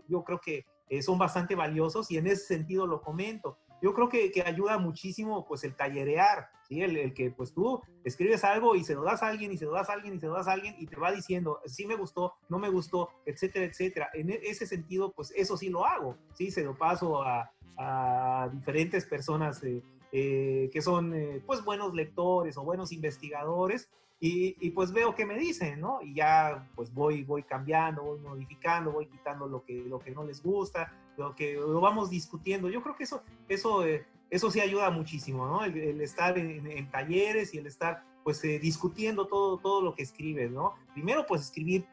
yo creo que son bastante valiosos, y en ese sentido lo comento. yo creo que ayuda muchísimo pues el tallerear, ¿sí? El que pues tú escribes algo y se lo das a alguien y se lo das a alguien y se lo das a alguien y te va diciendo sí me gustó, no me gustó, etcétera, etcétera. En ese sentido, pues eso sí lo hago, ¿sí? Se lo paso a diferentes personas que son pues buenos lectores o buenos investigadores y pues veo qué me dicen, ¿no? Y ya pues voy cambiando, voy modificando, voy quitando lo que no les gusta, lo vamos discutiendo. Yo creo que eso sí ayuda muchísimo, ¿no? El estar en talleres y el estar pues discutiendo todo lo que escribes, ¿no? Primero pues escribir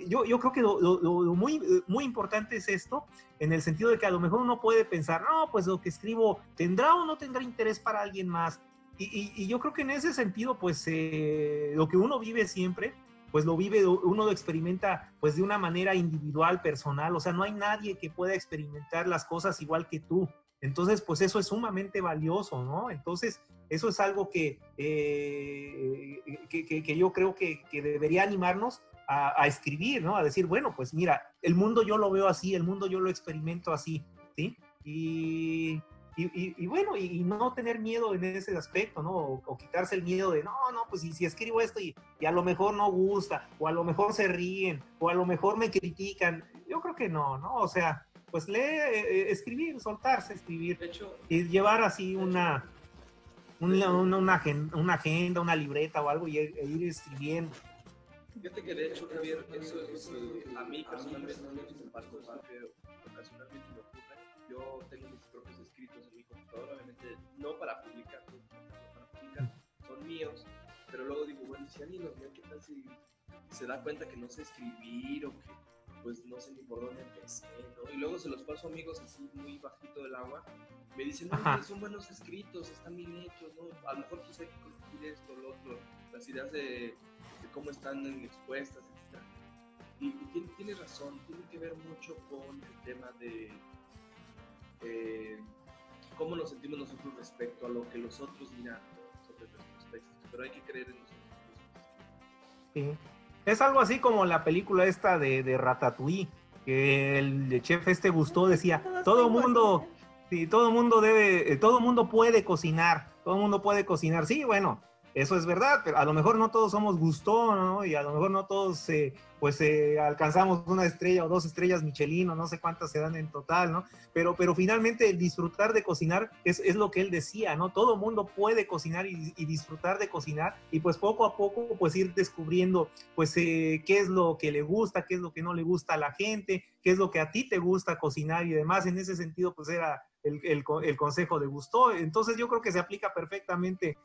yo creo que lo muy importante es esto, en el sentido de que a lo mejor uno puede pensar, no, pues lo que escribo tendrá o no tendrá interés para alguien más. Y yo creo que en ese sentido, pues lo que uno vive siempre, pues uno lo experimenta pues de una manera individual, personal, o sea, no hay nadie que pueda experimentar las cosas igual que tú. Entonces, pues eso es sumamente valioso, ¿no? Entonces, eso es algo que yo creo que debería animarnos a escribir, ¿no? A decir, bueno, pues mira, el mundo yo lo veo así, el mundo yo lo experimento así, ¿sí? Y bueno, y no tener miedo en ese aspecto, ¿no? O quitarse el miedo de, no, pues si escribo esto y a lo mejor no gusta, o a lo mejor se ríen, o a lo mejor me critican. Yo creo que no, ¿no? O sea, pues escribir, soltarse, escribir. De hecho, y llevar así una agenda, una libreta o algo e ir escribiendo. fíjate que de hecho, Javier, eso a mí personalmente no me comparto, porque ocasionalmente me ocurre. Yo tengo mis propios escritos en mi computadora, obviamente no para publicar, son míos, pero luego digo, bueno, si alguien los ve, ¿qué tal si se da cuenta que no sé escribir o que pues no sé ni por dónde empecé, ¿no? Y luego se los paso a amigos así muy bajito del agua, me dicen, no, son buenos escritos, están bien hechos, ¿no? A lo mejor quise corregir esto, lo otro, las ideas de cómo están expuestas, etc. Y tiene razón, tiene que ver mucho con el tema de cómo nos sentimos nosotros respecto a lo que los otros dirán sobre nuestros textos, pero hay que creer en nosotros mismos. Sí. Es algo así como la película esta de Ratatouille, que el chef Gusteau decía, todo mundo puede cocinar, sí, bueno, eso es verdad, pero a lo mejor no todos somos Gusteau, ¿no? Y a lo mejor no todos alcanzamos una estrella o 2 estrellas Michelin, o no sé cuántas se dan en total, ¿no? Pero finalmente el disfrutar de cocinar es lo que él decía, ¿no? Todo mundo puede cocinar y disfrutar de cocinar, y pues poco a poco pues ir descubriendo pues qué es lo que le gusta, qué es lo que no le gusta a la gente, qué es lo que a ti te gusta cocinar y demás. En ese sentido pues era el consejo de Gusteau. Entonces yo creo que se aplica perfectamente.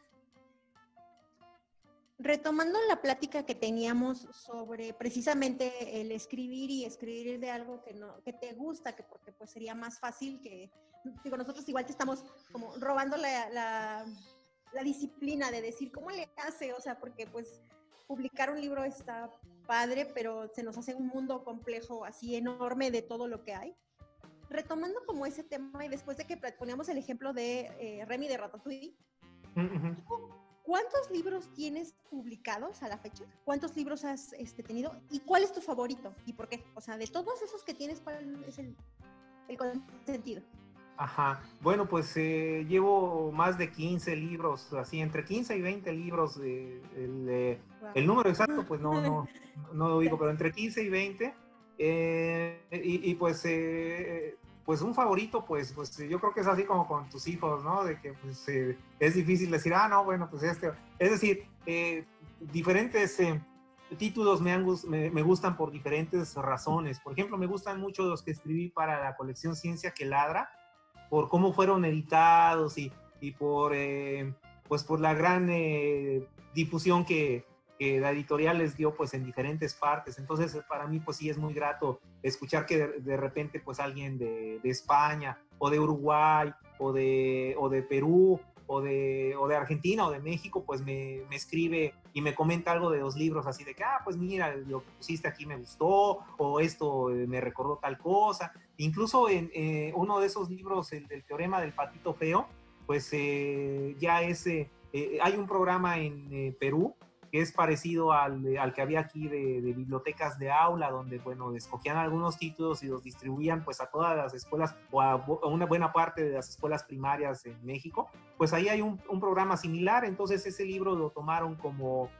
Retomando la plática que teníamos sobre precisamente el escribir y escribir de algo que te gusta, que porque pues sería más fácil que, digo, nosotros igual te estamos como robando la disciplina de decir cómo le hace, o sea, porque pues publicar un libro está padre, pero se nos hace un mundo complejo, así enorme de todo lo que hay. Retomando como ese tema y después de que poníamos el ejemplo de Remy de Ratatouille, ¿cuántos libros tienes publicados a la fecha? ¿Cuántos libros has tenido? ¿Y cuál es tu favorito? ¿Y por qué? O sea, de todos esos que tienes, ¿cuál es el consentido? Ajá, bueno, pues llevo más de 15 libros, así entre 15 y 20 libros. El número exacto, pues no lo digo, pero entre 15 y 20. Pues un favorito, pues yo creo que es así como con tus hijos, ¿no? De que pues es difícil decir, no, bueno, pues este. Es decir, diferentes títulos me gustan por diferentes razones. Por ejemplo, me gustan mucho los que escribí para la colección Ciencia que Ladra, por cómo fueron editados y por la gran difusión que la editorial les dio pues en diferentes partes. Entonces para mí pues sí es muy grato escuchar que de repente pues alguien de España o de Uruguay o de Perú o de Argentina o de México pues me escribe y me comenta algo de los libros, así de que pues mira, lo que pusiste aquí me gustó, o esto me recordó tal cosa. Incluso en uno de esos libros, el del Teorema del Patito Feo, pues ya hay un programa en Perú que es parecido al que había aquí de bibliotecas de aula, donde, bueno, escogían algunos títulos y los distribuían pues a todas las escuelas o a una buena parte de las escuelas primarias en México. Pues ahí hay un programa similar, entonces ese libro lo tomaron como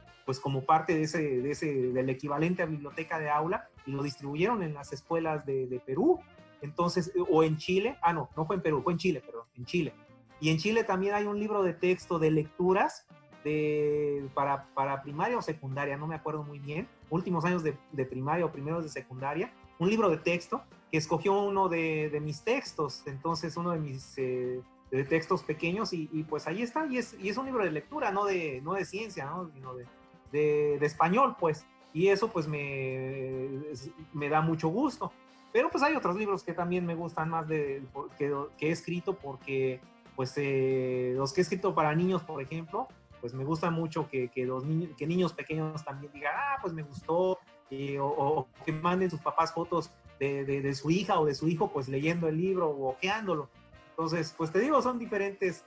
parte del equivalente a biblioteca de aula y lo distribuyeron en las escuelas de Perú, entonces, o en Chile, no fue en Perú, fue en Chile, perdón, en Chile. Y en Chile también hay un libro de texto de lecturas para primaria o secundaria, no me acuerdo muy bien, últimos años de primaria o primeros de secundaria, un libro de texto que escogió uno de mis textos, entonces uno de mis de textos pequeños y pues ahí está, y es un libro de lectura, no de ciencia, ¿no? Sino de español, pues, y eso pues me da mucho gusto. Pero pues hay otros libros que también me gustan más que he escrito, porque pues los que he escrito para niños, por ejemplo, pues me gusta mucho que niños pequeños también digan, pues me gustó, o que manden sus papás fotos de su hija o de su hijo, pues leyendo el libro o ojeándolo. Entonces, pues te digo, son diferentes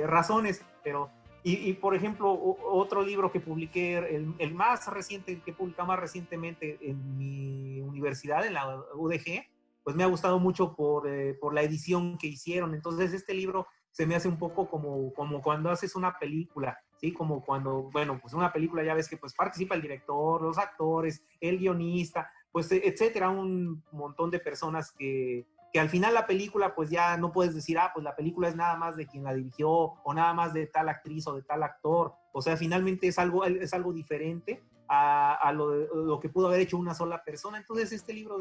razones, pero... Y por ejemplo, otro libro que publiqué, el más reciente, el que he publicado más recientemente en mi universidad, en la UDG, pues me ha gustado mucho por la edición que hicieron. Entonces, este libro se me hace un poco como cuando haces una película, ¿sí? Como cuando, bueno, pues una película ya ves que pues participa el director, los actores, el guionista, pues etcétera, un montón de personas que al final la película pues ya no puedes decir, pues la película es nada más de quien la dirigió o nada más de tal actriz o de tal actor. O sea, finalmente es algo diferente a lo que pudo haber hecho una sola persona. Entonces este libro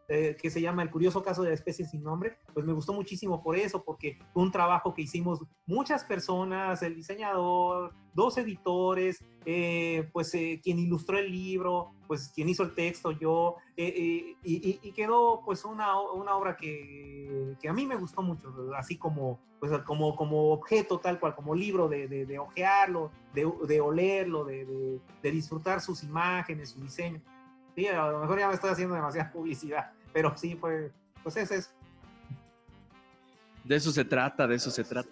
que se llama El curioso caso de la especie sin nombre, pues me gustó muchísimo por eso, porque fue un trabajo que hicimos muchas personas, el diseñador, 2 editores, quien ilustró el libro, pues quien hizo el texto, yo, y quedó pues una obra que a mí me gustó mucho, así como objeto tal cual, como libro de ojearlo, de olerlo, de disfrutar sus imágenes, su diseño. Sí, a lo mejor ya me estoy haciendo demasiada publicidad, pero sí, pues ese es. De eso se trata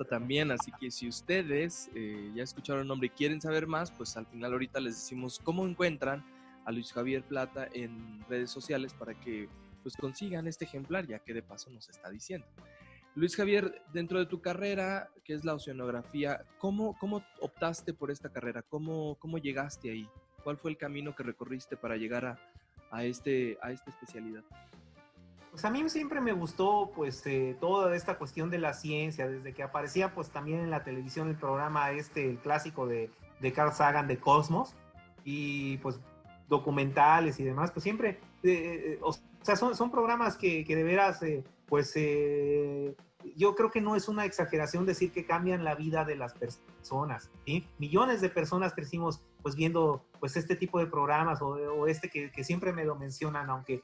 también, así que si ustedes ya escucharon el nombre y quieren saber más, pues al final ahorita les decimos cómo encuentran a Luis Javier Plata en redes sociales para que pues consigan este ejemplar, ya que de paso nos está diciendo. Luis Javier, dentro de tu carrera, que es la oceanografía, ¿cómo optaste por esta carrera? ¿Cómo llegaste ahí? ¿Cuál fue el camino que recorriste para llegar a esta especialidad? Pues a mí siempre me gustó pues toda esta cuestión de la ciencia, desde que aparecía pues también en la televisión el programa el clásico de Carl Sagan de Cosmos, y pues documentales y demás, pues siempre, o sea, son programas que de veras, yo creo que no es una exageración decir que cambian la vida de las personas, ¿sí? Millones de personas crecimos pues viendo pues este tipo de programas o que siempre me lo mencionan, aunque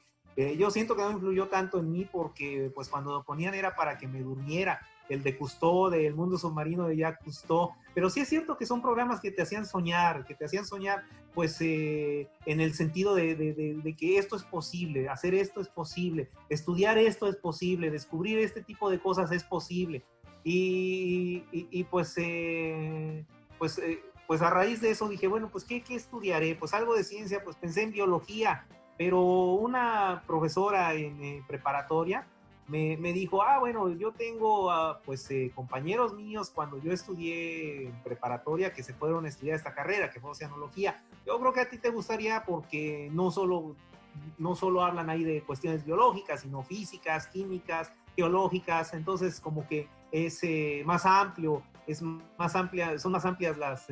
yo siento que no influyó tanto en mí porque pues cuando lo ponían era para que me durmiera, el de Cousteau, del mundo submarino de Jacques Cousteau, pero sí es cierto que son programas que te hacían soñar pues en el sentido de que esto es posible, hacer esto es posible, estudiar esto es posible, descubrir este tipo de cosas es posible, y pues a raíz de eso dije, bueno, pues ¿qué estudiaré? Pues algo de ciencia, pues pensé en biología, pero una profesora en preparatoria me dijo, bueno, yo tengo compañeros míos cuando yo estudié en preparatoria que se fueron a estudiar esta carrera, que fue oceanología. Yo creo que a ti te gustaría porque no solo hablan ahí de cuestiones biológicas, sino físicas, químicas, geológicas, entonces como que es más amplio, son más amplias las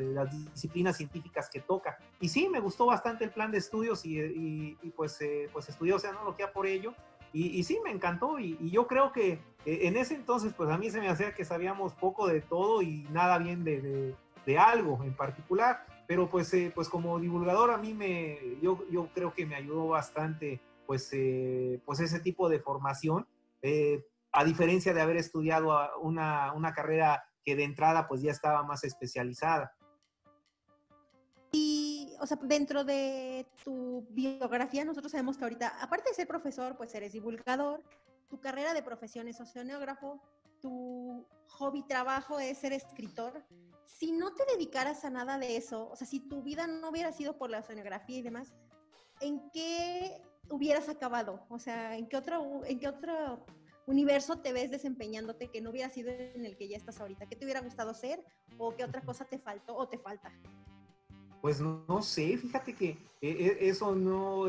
disciplinas científicas que toca. Y sí, me gustó bastante el plan de estudios y pues estudié oceanología por ello. Y sí, me encantó, y yo creo que en ese entonces, pues a mí se me hacía que sabíamos poco de todo y nada bien de algo en particular, pero pues como divulgador a mí yo creo que me ayudó bastante pues ese tipo de formación, a diferencia de haber estudiado una carrera que de entrada pues ya estaba más especializada. Y, o sea, dentro de tu biografía, nosotros sabemos que ahorita, aparte de ser profesor, pues eres divulgador, tu carrera de profesión es oceanógrafo, tu hobby, trabajo es ser escritor, si no te dedicaras a nada de eso, o sea, si tu vida no hubiera sido por la oceanografía y demás, ¿en qué hubieras acabado? O sea, ¿en qué otro universo te ves desempeñándote que no hubiera sido en el que ya estás ahorita? ¿Qué te hubiera gustado ser o qué otra cosa te faltó o te falta? Pues no sé, fíjate que eso no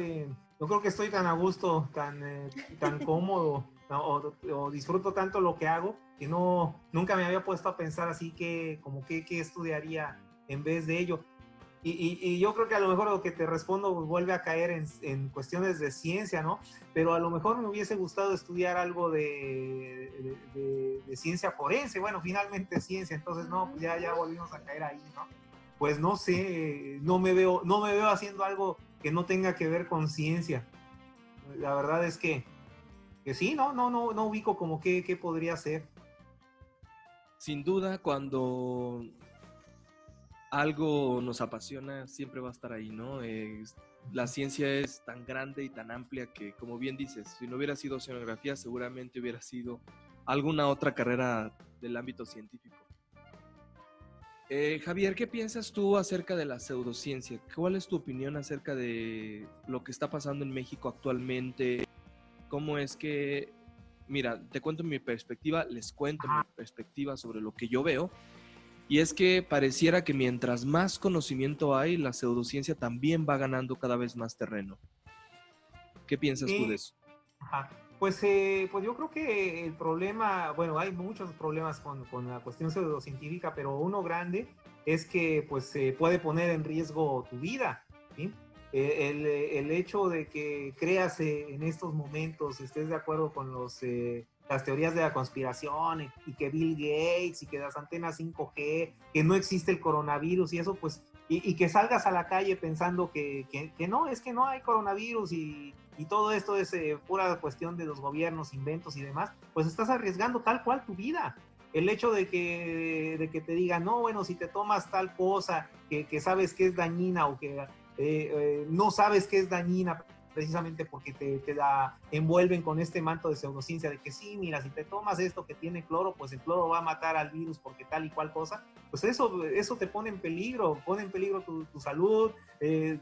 creo que estoy tan a gusto, tan cómodo, ¿no? O disfruto tanto lo que hago, que nunca me había puesto a pensar así que como qué estudiaría en vez de ello. Y yo creo que a lo mejor lo que te respondo vuelve a caer en cuestiones de ciencia, ¿no? Pero a lo mejor me hubiese gustado estudiar algo de ciencia forense. Bueno, finalmente ciencia, entonces no, pues ya volvimos a caer ahí, ¿no? Pues no sé, no me veo haciendo algo que no tenga que ver con ciencia. La verdad es que sí, no ubico como qué podría ser. Sin duda, cuando algo nos apasiona, siempre va a estar ahí, ¿no? La ciencia es tan grande y tan amplia que, como bien dices, si no hubiera sido oceanografía, seguramente hubiera sido alguna otra carrera del ámbito científico. Javier, ¿qué piensas tú acerca de la pseudociencia? ¿Cuál es tu opinión acerca de lo que está pasando en México actualmente? ¿Cómo es que, mira, te cuento mi perspectiva, les cuento mi perspectiva sobre lo que yo veo? Y es que pareciera que mientras más conocimiento hay, la pseudociencia también va ganando cada vez más terreno. ¿Qué piensas tú de Sí, eso? ajá. Pues yo creo que el problema, bueno, hay muchos problemas con la cuestión pseudocientífica, pero uno grande es que pues se puede poner en riesgo tu vida, ¿sí? El hecho de que creas en estos momentos, estés de acuerdo con las teorías de la conspiración y que Bill Gates y que las antenas 5G, que no existe el coronavirus y eso, pues, y que salgas a la calle pensando que no, es que no hay coronavirus y todo esto es pura cuestión de los gobiernos, inventos y demás, pues estás arriesgando tal cual tu vida. El hecho de que te digan, no, bueno, si te tomas tal cosa que sabes que es dañina o que no sabes que es dañina precisamente porque te la envuelven con este manto de pseudociencia de que sí, mira, si te tomas esto que tiene cloro, pues el cloro va a matar al virus porque tal y cual cosa, pues eso te pone en peligro tu salud.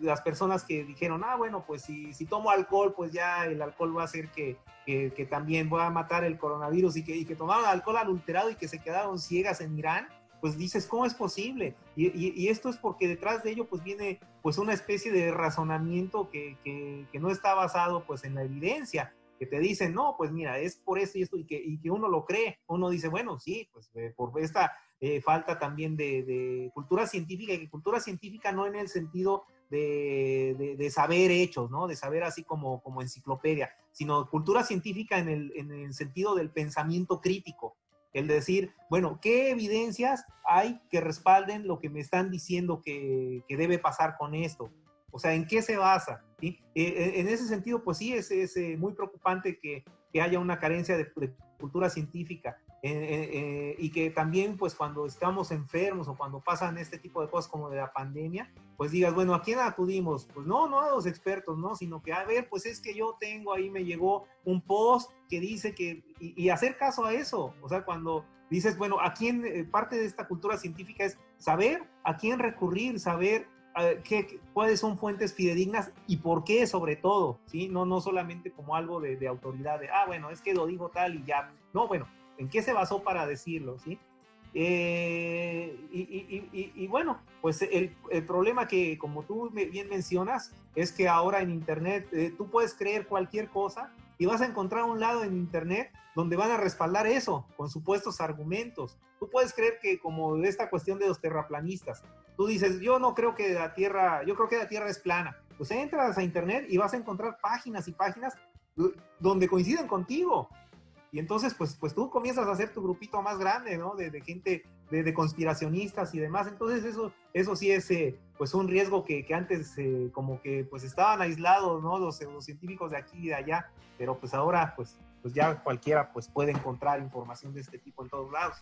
Las personas que dijeron, bueno, pues si tomo alcohol, pues ya el alcohol va a hacer que también va a matar el coronavirus y que tomaron alcohol adulterado y que se quedaron ciegas en Irán, pues dices, ¿cómo es posible? Y esto es porque detrás de ello pues viene pues una especie de razonamiento que no está basado pues en la evidencia, que te dicen, no, pues mira, es por esto y esto, y que uno lo cree, uno dice, bueno, sí, pues por esta falta también de cultura científica, y que cultura científica no en el sentido de saber hechos, ¿no? De saber así como enciclopedia, sino cultura científica en el sentido del pensamiento crítico. El decir, bueno, ¿qué evidencias hay que respalden lo que me están diciendo que debe pasar con esto? O sea, ¿en qué se basa? ¿Sí? En ese sentido, pues sí, es muy preocupante que haya una carencia de cultura científica y que también, pues cuando estamos enfermos o cuando pasan este tipo de cosas como de la pandemia, pues digas, bueno, ¿a quién acudimos? Pues no a los expertos, ¿no? Sino que, a ver, pues es que yo tengo ahí, me llegó un post que dice que, y hacer caso a eso, o sea, cuando dices, bueno, ¿a quién? Parte de esta cultura científica es saber a quién recurrir, saber cuáles son fuentes fidedignas y por qué sobre todo, ¿sí? No solamente como algo de autoridad, bueno, es que lo digo tal y ya, no, bueno, ¿en qué se basó para decirlo, ¿sí? Y bueno, pues el problema que, como tú bien mencionas, es que ahora en Internet tú puedes creer cualquier cosa y vas a encontrar un lado en Internet donde van a respaldar eso con supuestos argumentos. Tú puedes creer que como esta cuestión de los terraplanistas, tú dices, yo creo que la Tierra es plana. Pues entras a Internet y vas a encontrar páginas y páginas donde coinciden contigo. Y entonces, pues tú comienzas a hacer tu grupito más grande, ¿no? De gente, de conspiracionistas y demás. Entonces eso sí es pues un riesgo que antes como que pues estaban aislados, ¿no? Los científicos de aquí y de allá, pero pues ahora pues ya cualquiera pues puede encontrar información de este tipo en todos lados.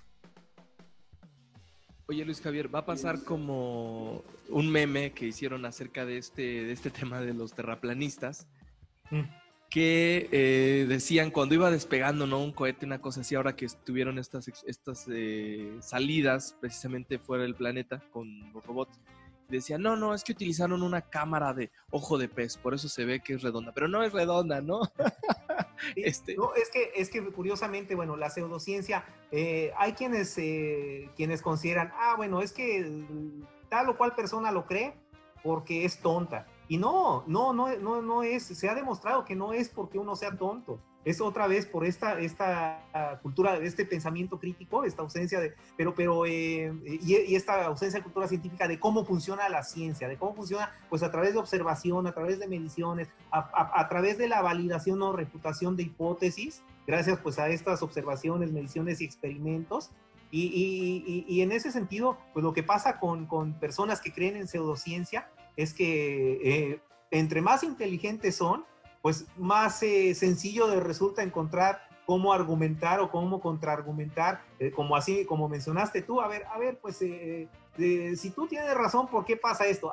Oye, Luis Javier, va a pasar como un meme que hicieron acerca de este tema de los terraplanistas, que decían cuando iba despegando, ¿no? Un cohete, una cosa así, ahora que estuvieron estas salidas precisamente fuera del planeta con los robots, decían, no, es que utilizaron una cámara de ojo de pez, por eso se ve que es redonda, pero no es redonda, ¿no? Sí, no, es que curiosamente, bueno, la pseudociencia, hay quienes consideran, bueno, es que tal o cual persona lo cree porque es tonta. Y no es, se ha demostrado que no es porque uno sea tonto. Es otra vez por esta cultura, este pensamiento crítico, esta ausencia de, y esta ausencia de cultura científica de cómo funciona la ciencia, de cómo funciona, pues a través de observación, a través de mediciones, a través de la validación o refutación de hipótesis, gracias pues a estas observaciones, mediciones y experimentos. Y en ese sentido, pues lo que pasa con personas que creen en pseudociencia es que entre más inteligentes son, pues más sencillo resulta encontrar cómo argumentar o cómo contraargumentar, como mencionaste tú. A ver, pues si tú tienes razón, ¿por qué pasa esto?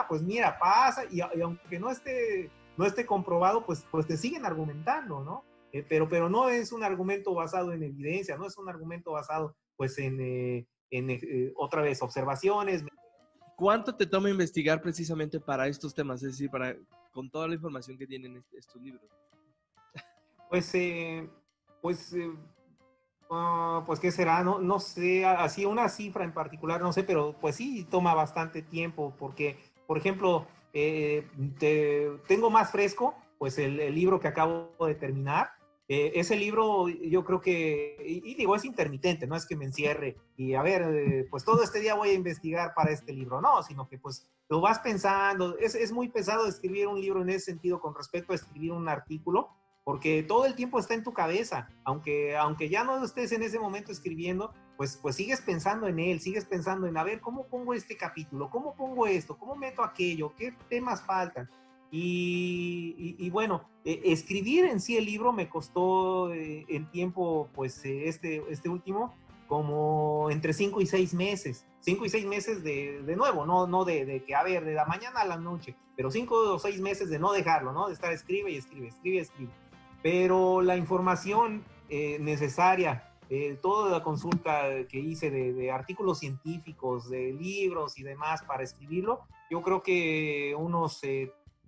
Pues mira, pasa, y aunque no esté comprobado, pues te siguen argumentando, ¿no? Pero no es un argumento basado en evidencia, no es un argumento basado, pues, en otra vez, observaciones. ¿Cuánto te toma investigar precisamente para estos temas? Es decir, con toda la información que tienen estos libros. Pues ¿qué será? No sé, así una cifra en particular, no sé, pero pues sí toma bastante tiempo, porque, por ejemplo, tengo más fresco, pues el libro que acabo de terminar. Ese libro yo creo que, y digo, es intermitente, no es que me encierre y a ver, pues todo este día voy a investigar para este libro, no, sino que pues lo vas pensando. Es muy pesado escribir un libro en ese sentido con respecto a escribir un artículo, porque todo el tiempo está en tu cabeza, aunque ya no estés en ese momento escribiendo, pues sigues pensando en él, sigues pensando en, a ver, ¿cómo pongo este capítulo? ¿Cómo pongo esto? ¿Cómo meto aquello? ¿Qué temas faltan? Y bueno, escribir en sí el libro me costó en tiempo, pues este último, como entre 5 y 6 meses. 5 y 6 meses de nuevo, no de que, a ver, de la mañana a la noche, pero 5 o 6 meses de no dejarlo, ¿no? De estar escribe. Pero la información necesaria, toda la consulta que hice de artículos científicos, de libros y demás para escribirlo, yo creo que unos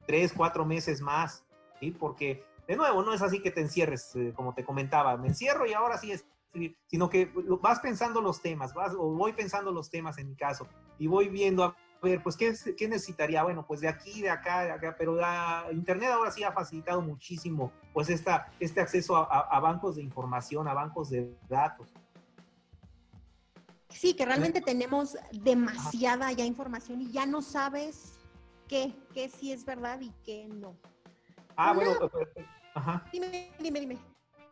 3, 4 meses más, ¿sí? Porque, de nuevo, no es así que te encierres, como te comentaba, me encierro y ahora sí escribir, sino que vas pensando los temas, voy pensando los temas en mi caso, y voy viendo, a ver, pues, ¿qué necesitaría? Bueno, pues de aquí, de acá, pero la Internet ahora sí ha facilitado muchísimo, pues, este acceso a bancos de información, a bancos de datos. Sí, que realmente tenemos demasiada ya información y ya no sabes qué sí es verdad y qué no. Bueno, ajá. Dime.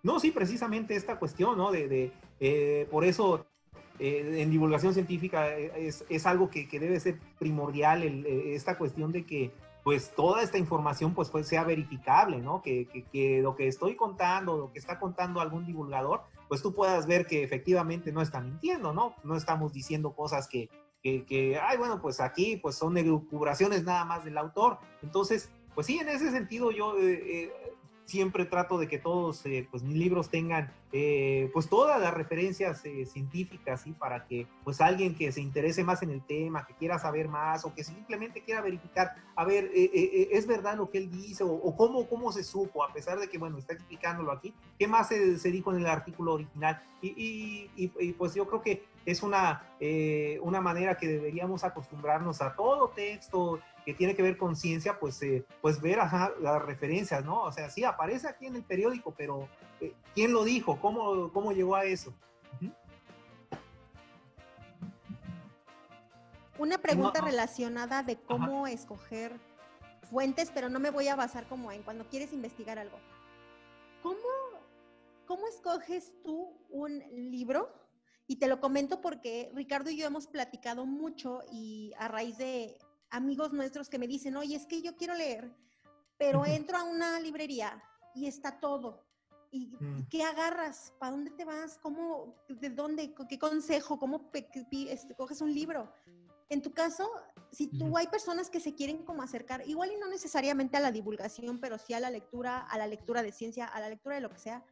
No, sí, precisamente esta cuestión, ¿no? Por eso en divulgación científica es algo que debe ser primordial, esta cuestión de que pues toda esta información pues sea verificable, ¿no? Que lo que estoy contando, lo que está contando algún divulgador, pues tú puedas ver que efectivamente no está mintiendo, ¿no? No estamos diciendo cosas que bueno, pues aquí pues son elucubraciones nada más del autor. Entonces, pues sí, en ese sentido yo siempre trato de que todos pues mis libros tengan pues todas las referencias científicas, ¿sí? Para que pues alguien que se interese más en el tema, que quiera saber más o que simplemente quiera verificar, a ver, ¿es verdad lo que él dice? O cómo se supo, a pesar de que, bueno, está explicándolo aquí, ¿qué más se dijo en el artículo original? Y pues yo creo que es una manera que deberíamos acostumbrarnos a todo texto que tiene que ver con ciencia, pues ver las referencias, ¿no? O sea, sí, aparece aquí en el periódico, pero ¿quién lo dijo? ¿Cómo llegó a eso? Una pregunta relacionada de cómo escoger fuentes, pero no me voy a basar como en cuando quieres investigar algo. ¿Cómo escoges tú un libro? Y te lo comento porque Ricardo y yo hemos platicado mucho y a raíz de amigos nuestros que me dicen, oye, es que yo quiero leer, pero entro a una librería y está todo. ¿Y qué agarras? ¿Para dónde te vas? ¿Cómo? ¿De dónde? ¿Qué consejo? ¿Cómo coges un libro? En tu caso, si tú hay personas que se quieren como acercar, igual y no necesariamente a la divulgación, pero sí a la lectura de ciencia, a la lectura de lo que sea,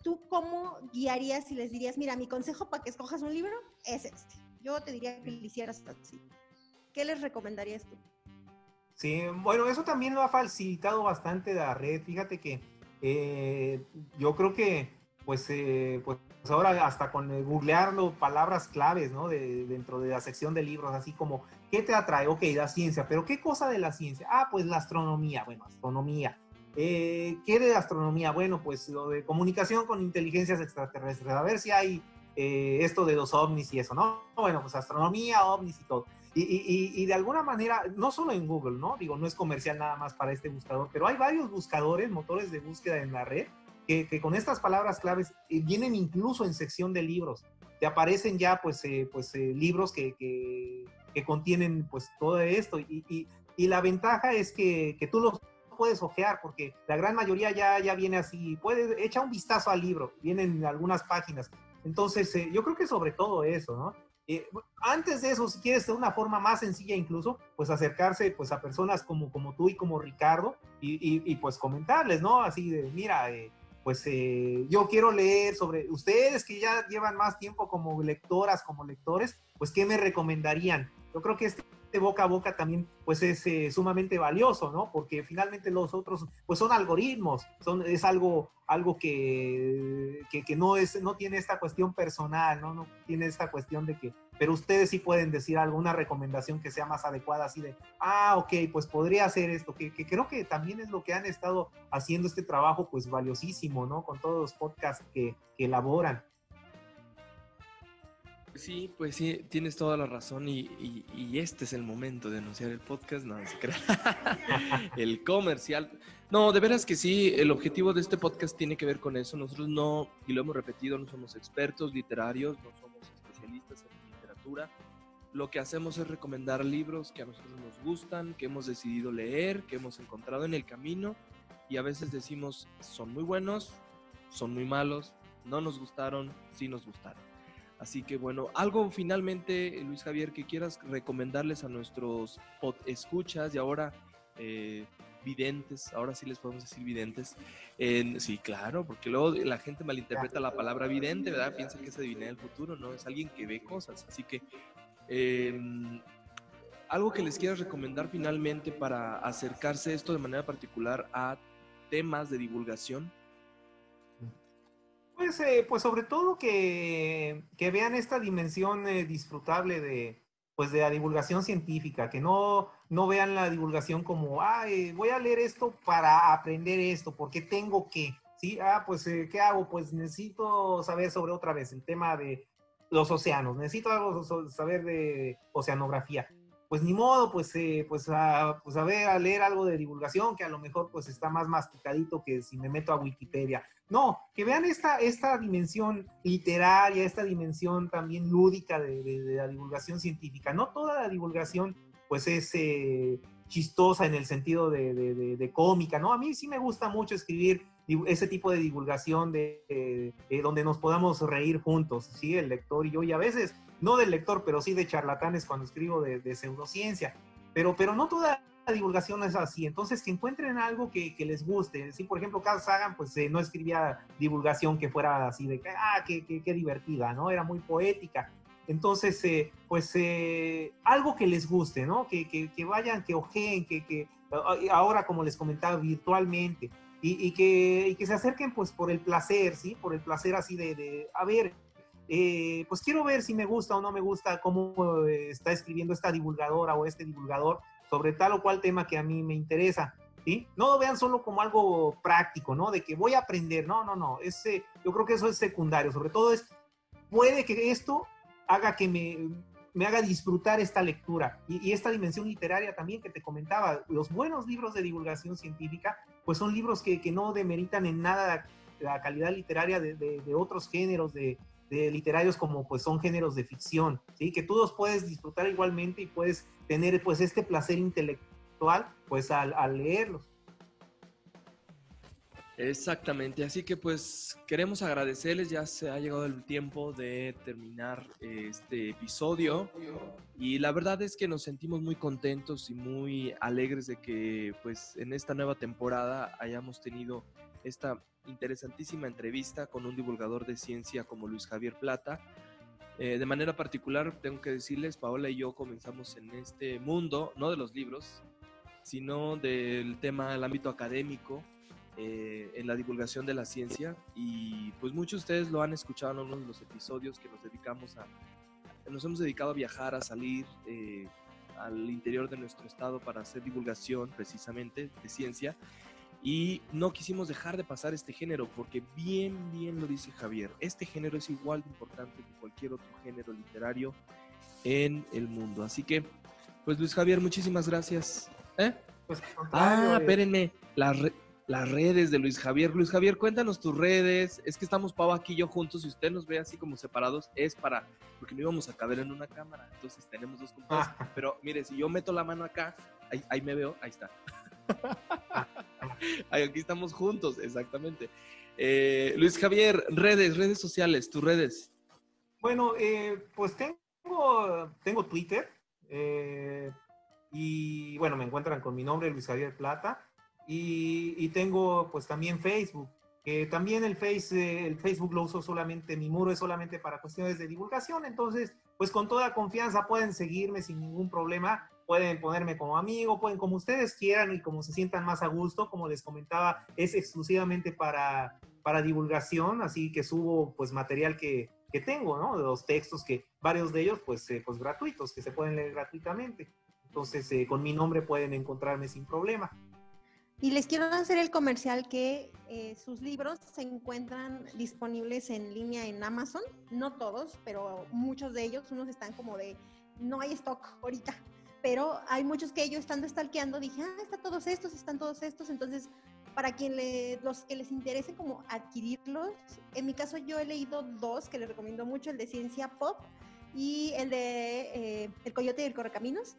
¿tú cómo guiarías y les dirías, mira, mi consejo para que escojas un libro es este? Yo te diría que lo hicieras así. ¿Qué les recomendarías tú? Sí, bueno, eso también lo ha facilitado bastante la red. Fíjate que yo creo que, pues ahora hasta con googlearlo, palabras claves, ¿no? Dentro de la sección de libros, así como, ¿qué te atrae? Ok, la ciencia, pero ¿qué cosa de la ciencia? Ah, pues la astronomía, bueno, astronomía. ¿Qué de astronomía? Bueno, pues lo de comunicación con inteligencias extraterrestres, a ver si hay esto de los ovnis y eso, ¿no? Bueno, pues astronomía, ovnis y todo. Y de alguna manera, no solo en Google, ¿no? Digo, no es comercial nada más para este buscador, pero hay varios buscadores, motores de búsqueda en la red, que con estas palabras claves vienen incluso en sección de libros. Te aparecen ya, libros que contienen, pues, todo esto. Y la ventaja es que tú los puedes ojear, porque la gran mayoría ya viene así. Puedes echar un vistazo al libro, vienen algunas páginas. Entonces, yo creo que sobre todo eso, ¿no? Antes de eso, si quieres de una forma más sencilla incluso, pues acercarse pues a personas como tú y como Ricardo y pues comentarles, ¿no? Así de, mira, yo quiero leer sobre ustedes que ya llevan más tiempo como lectoras, como lectores, pues ¿qué me recomendarían? Yo creo que este boca a boca también pues es sumamente valioso, ¿no? Porque finalmente los otros pues son algoritmos, es algo que no tiene esta cuestión personal, ¿no? No tiene esta cuestión de que, pero ustedes sí pueden decir alguna recomendación que sea más adecuada, así de, ok, pues podría hacer esto, que creo que también es lo que han estado haciendo este trabajo pues valiosísimo, ¿no? Con todos los podcasts que elaboran. Sí, pues sí, tienes toda la razón y este es el momento de anunciar el podcast, no se crea. El comercial. No, de veras que sí, el objetivo de este podcast tiene que ver con eso. Nosotros no, y lo hemos repetido, no somos expertos literarios, no somos especialistas en literatura. Lo que hacemos es recomendar libros que a nosotros nos gustan, que hemos decidido leer, que hemos encontrado en el camino y a veces decimos, son muy buenos, son muy malos, no nos gustaron, sí nos gustaron. Así que bueno, algo finalmente, Luis Javier, que quieras recomendarles a nuestros escuchas y ahora videntes, ahora sí les podemos decir videntes. Sí, claro, porque luego la gente malinterpreta la palabra vidente, ¿verdad? Piensa que es adivinar el futuro, ¿no? Es alguien que ve cosas. Así que algo que les quieras recomendar finalmente para acercarse a esto de manera particular a temas de divulgación. Pues sobre todo que vean esta dimensión disfrutable de la divulgación científica, que no vean la divulgación como, voy a leer esto para aprender esto, porque tengo que, ¿sí? ¿Qué hago? Pues necesito saber sobre otra vez el tema de los océanos, necesito saber de oceanografía. Pues ni modo, a leer algo de divulgación que a lo mejor pues está más masticadito que si me meto a Wikipedia. No, que vean esta dimensión literaria, esta dimensión también lúdica de la divulgación científica. No toda la divulgación pues es chistosa en el sentido de cómica, ¿no? A mí sí me gusta mucho escribir ese tipo de divulgación donde nos podamos reír juntos, ¿sí? El lector y yo, y a veces, no del lector, pero sí de charlatanes cuando escribo de pseudociencia, pero no toda la divulgación es así. Entonces que encuentren algo que les guste. Si por ejemplo Carl Sagan pues no escribía divulgación que fuera así de qué divertida, ¿no? Era muy poética. Entonces algo que les guste, ¿no? Que vayan, que ojeen, que ahora como les comentaba virtualmente y que se acerquen pues por el placer, ¿sí? Por el placer así a ver, pues quiero ver si me gusta o no me gusta cómo está escribiendo esta divulgadora o este divulgador sobre tal o cual tema que a mí me interesa, ¿sí? No lo vean solo como algo práctico, ¿no? De que voy a aprender, no. Yo creo que eso es secundario, sobre todo puede que esto haga que me haga disfrutar esta lectura y esta dimensión literaria también que te comentaba. Los buenos libros de divulgación científica, pues son libros que no demeritan en nada la calidad literaria de otros géneros de literarios como pues son géneros de ficción, ¿sí? Que tú los puedes disfrutar igualmente y puedes tener pues este placer intelectual pues al leerlos. Exactamente, así que pues queremos agradecerles, ya se ha llegado el tiempo de terminar este episodio y la verdad es que nos sentimos muy contentos y muy alegres de que pues en esta nueva temporada hayamos tenido esta interesantísima entrevista con un divulgador de ciencia como Luis Javier Plata. De manera particular tengo que decirles, Paola y yo comenzamos en este mundo, no de los libros, sino del tema, el ámbito académico, en la divulgación de la ciencia, y pues muchos de ustedes lo han escuchado en uno de los episodios que nos hemos dedicado a viajar, a salir al interior de nuestro estado para hacer divulgación precisamente de ciencia, y no quisimos dejar de pasar este género porque bien lo dice Javier, este género es igual de importante que cualquier otro género literario en el mundo. Así que pues Luis Javier, muchísimas gracias. Pues, contrario, Espérenme, las redes de Luis Javier. Luis Javier, cuéntanos tus redes. Es que estamos Pau aquí y yo juntos. Si usted nos ve así como separados, porque no íbamos a caber en una cámara. Entonces tenemos dos compadres. Pero mire, si yo meto la mano acá, ahí me veo, ahí está. Aquí estamos juntos, exactamente. Luis Javier, redes sociales, tus redes. Bueno, pues tengo Twitter. Y bueno, me encuentran con mi nombre, Luis Javier Plata. Y tengo pues también Facebook, que también el Facebook lo uso solamente, mi muro es solamente para cuestiones de divulgación, entonces pues con toda confianza pueden seguirme sin ningún problema, pueden ponerme como amigo, pueden como ustedes quieran y como se sientan más a gusto. Como les comentaba, es exclusivamente para divulgación, así que subo pues material que tengo, ¿no? De los textos, que varios de ellos pues gratuitos, que se pueden leer gratuitamente. Entonces con mi nombre pueden encontrarme sin problema. Y les quiero hacer el comercial que sus libros se encuentran disponibles en línea en Amazon. No todos, pero muchos de ellos. Unos están como de, no hay stock ahorita. Pero hay muchos que yo estando stalkeando dije, están todos estos. Entonces, para los que les interese como adquirirlos, en mi caso yo he leído 2 que les recomiendo mucho, el de Ciencia Pop y el de El Coyote y el Correcaminos.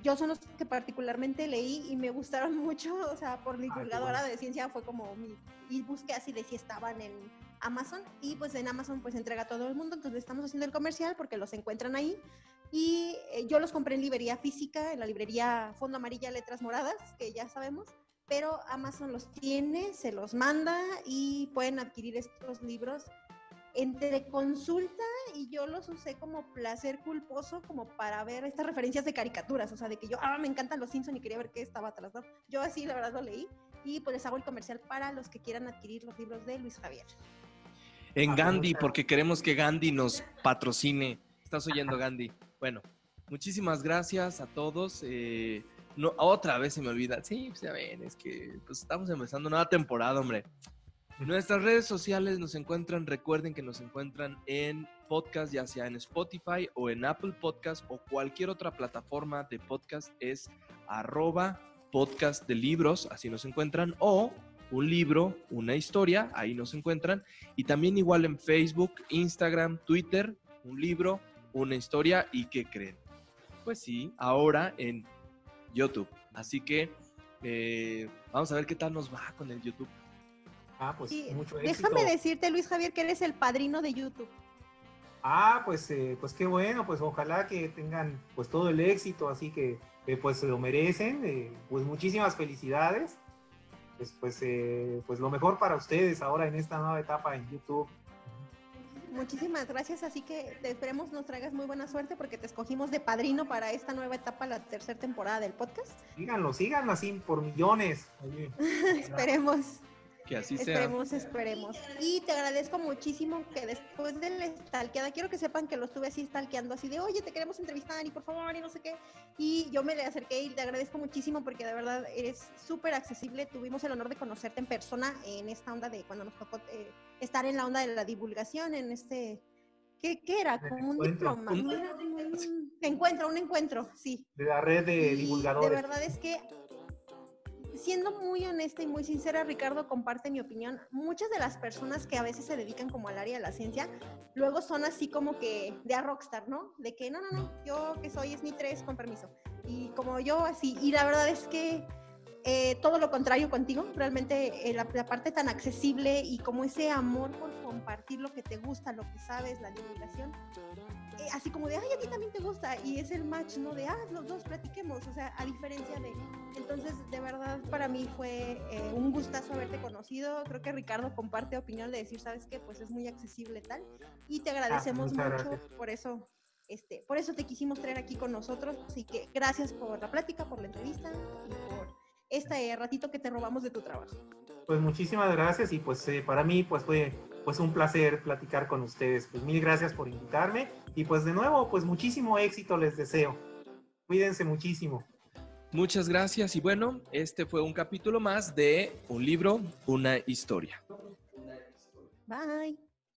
Yo son los que particularmente leí y me gustaron mucho, o sea, por divulgadora de ciencia fue como y busqué así de si estaban en Amazon, y pues en Amazon pues entrega a todo el mundo, entonces estamos haciendo el comercial porque los encuentran ahí, y yo los compré en librería física, en la librería Fondo Amarilla Letras Moradas, que ya sabemos, pero Amazon los tiene, se los manda y pueden adquirir estos libros entre consulta, y yo los usé como placer culposo, como para ver estas referencias de caricaturas, o sea, de que yo, me encantan los Simpson y quería ver qué estaba atrás, ¿no? Yo así, la verdad, lo leí, y pues les hago el comercial para los que quieran adquirir los libros de Luis Javier. En Gandhi, porque queremos que Gandhi nos patrocine. ¿Estás oyendo, Gandhi? Bueno, muchísimas gracias a todos. No, otra vez se me olvida. Sí, pues ya ven, es que pues estamos empezando nueva temporada, hombre. Nuestras redes sociales recuerden que nos encuentran en podcast, ya sea en Spotify o en Apple Podcast o cualquier otra plataforma de podcast, es @podcast de libros, así nos encuentran, o un libro, una historia, ahí nos encuentran, y también igual en Facebook, Instagram, Twitter, un libro, una historia, y ¿qué creen? Pues sí, ahora en YouTube, así que vamos a ver qué tal nos va con el YouTube. Pues sí, mucho éxito. Déjame decirte, Luis Javier, que eres el padrino de YouTube. Pues qué bueno, pues ojalá que tengan pues todo el éxito, así que pues se lo merecen, pues muchísimas felicidades, pues lo mejor para ustedes ahora en esta nueva etapa en YouTube. Muchísimas gracias, así que te esperemos nos traigas muy buena suerte porque te escogimos de padrino para esta nueva etapa, la 3ª temporada del podcast. Sigan así por millones. Esperemos. Que así sea. Esperemos. Y te agradezco muchísimo que después de la stalkeada, quiero que sepan que lo estuve así stalkeando, así de, oye, te queremos entrevistar y por favor, y no sé qué. Y yo me le acerqué y te agradezco muchísimo porque de verdad eres súper accesible. Tuvimos el honor de conocerte en persona en esta onda de cuando nos tocó estar en la onda de la divulgación, en este... ¿Qué era? Como un diploma. Un encuentro, sí. De la red de divulgadores. De verdad es que... Siendo muy honesta y muy sincera, Ricardo comparte mi opinión. Muchas de las personas que a veces se dedican como al área de la ciencia, luego son así como que de a rockstar, ¿no? De que no, yo que soy SNI 3 con permiso. Y como yo así, y la verdad es que todo lo contrario contigo, realmente la parte tan accesible y como ese amor por compartir lo que te gusta, lo que sabes, la divulgación, así como de, ay, a ti también te gusta, y es el match, ¿no? De, los dos platiquemos, o sea, a diferencia de, entonces, de verdad, para mí fue un gustazo haberte conocido. Creo que Ricardo comparte opinión de decir, ¿sabes qué? Pues es muy accesible tal, y te agradecemos mucho gracias. por eso te quisimos traer aquí con nosotros, así que gracias por la plática, por la entrevista y por este ratito que te robamos de tu trabajo. Pues muchísimas gracias y pues para mí pues fue pues un placer platicar con ustedes. Pues mil gracias por invitarme y pues de nuevo pues muchísimo éxito les deseo. Cuídense muchísimo. Muchas gracias y bueno, este fue un capítulo más de Un libro, una historia. Bye.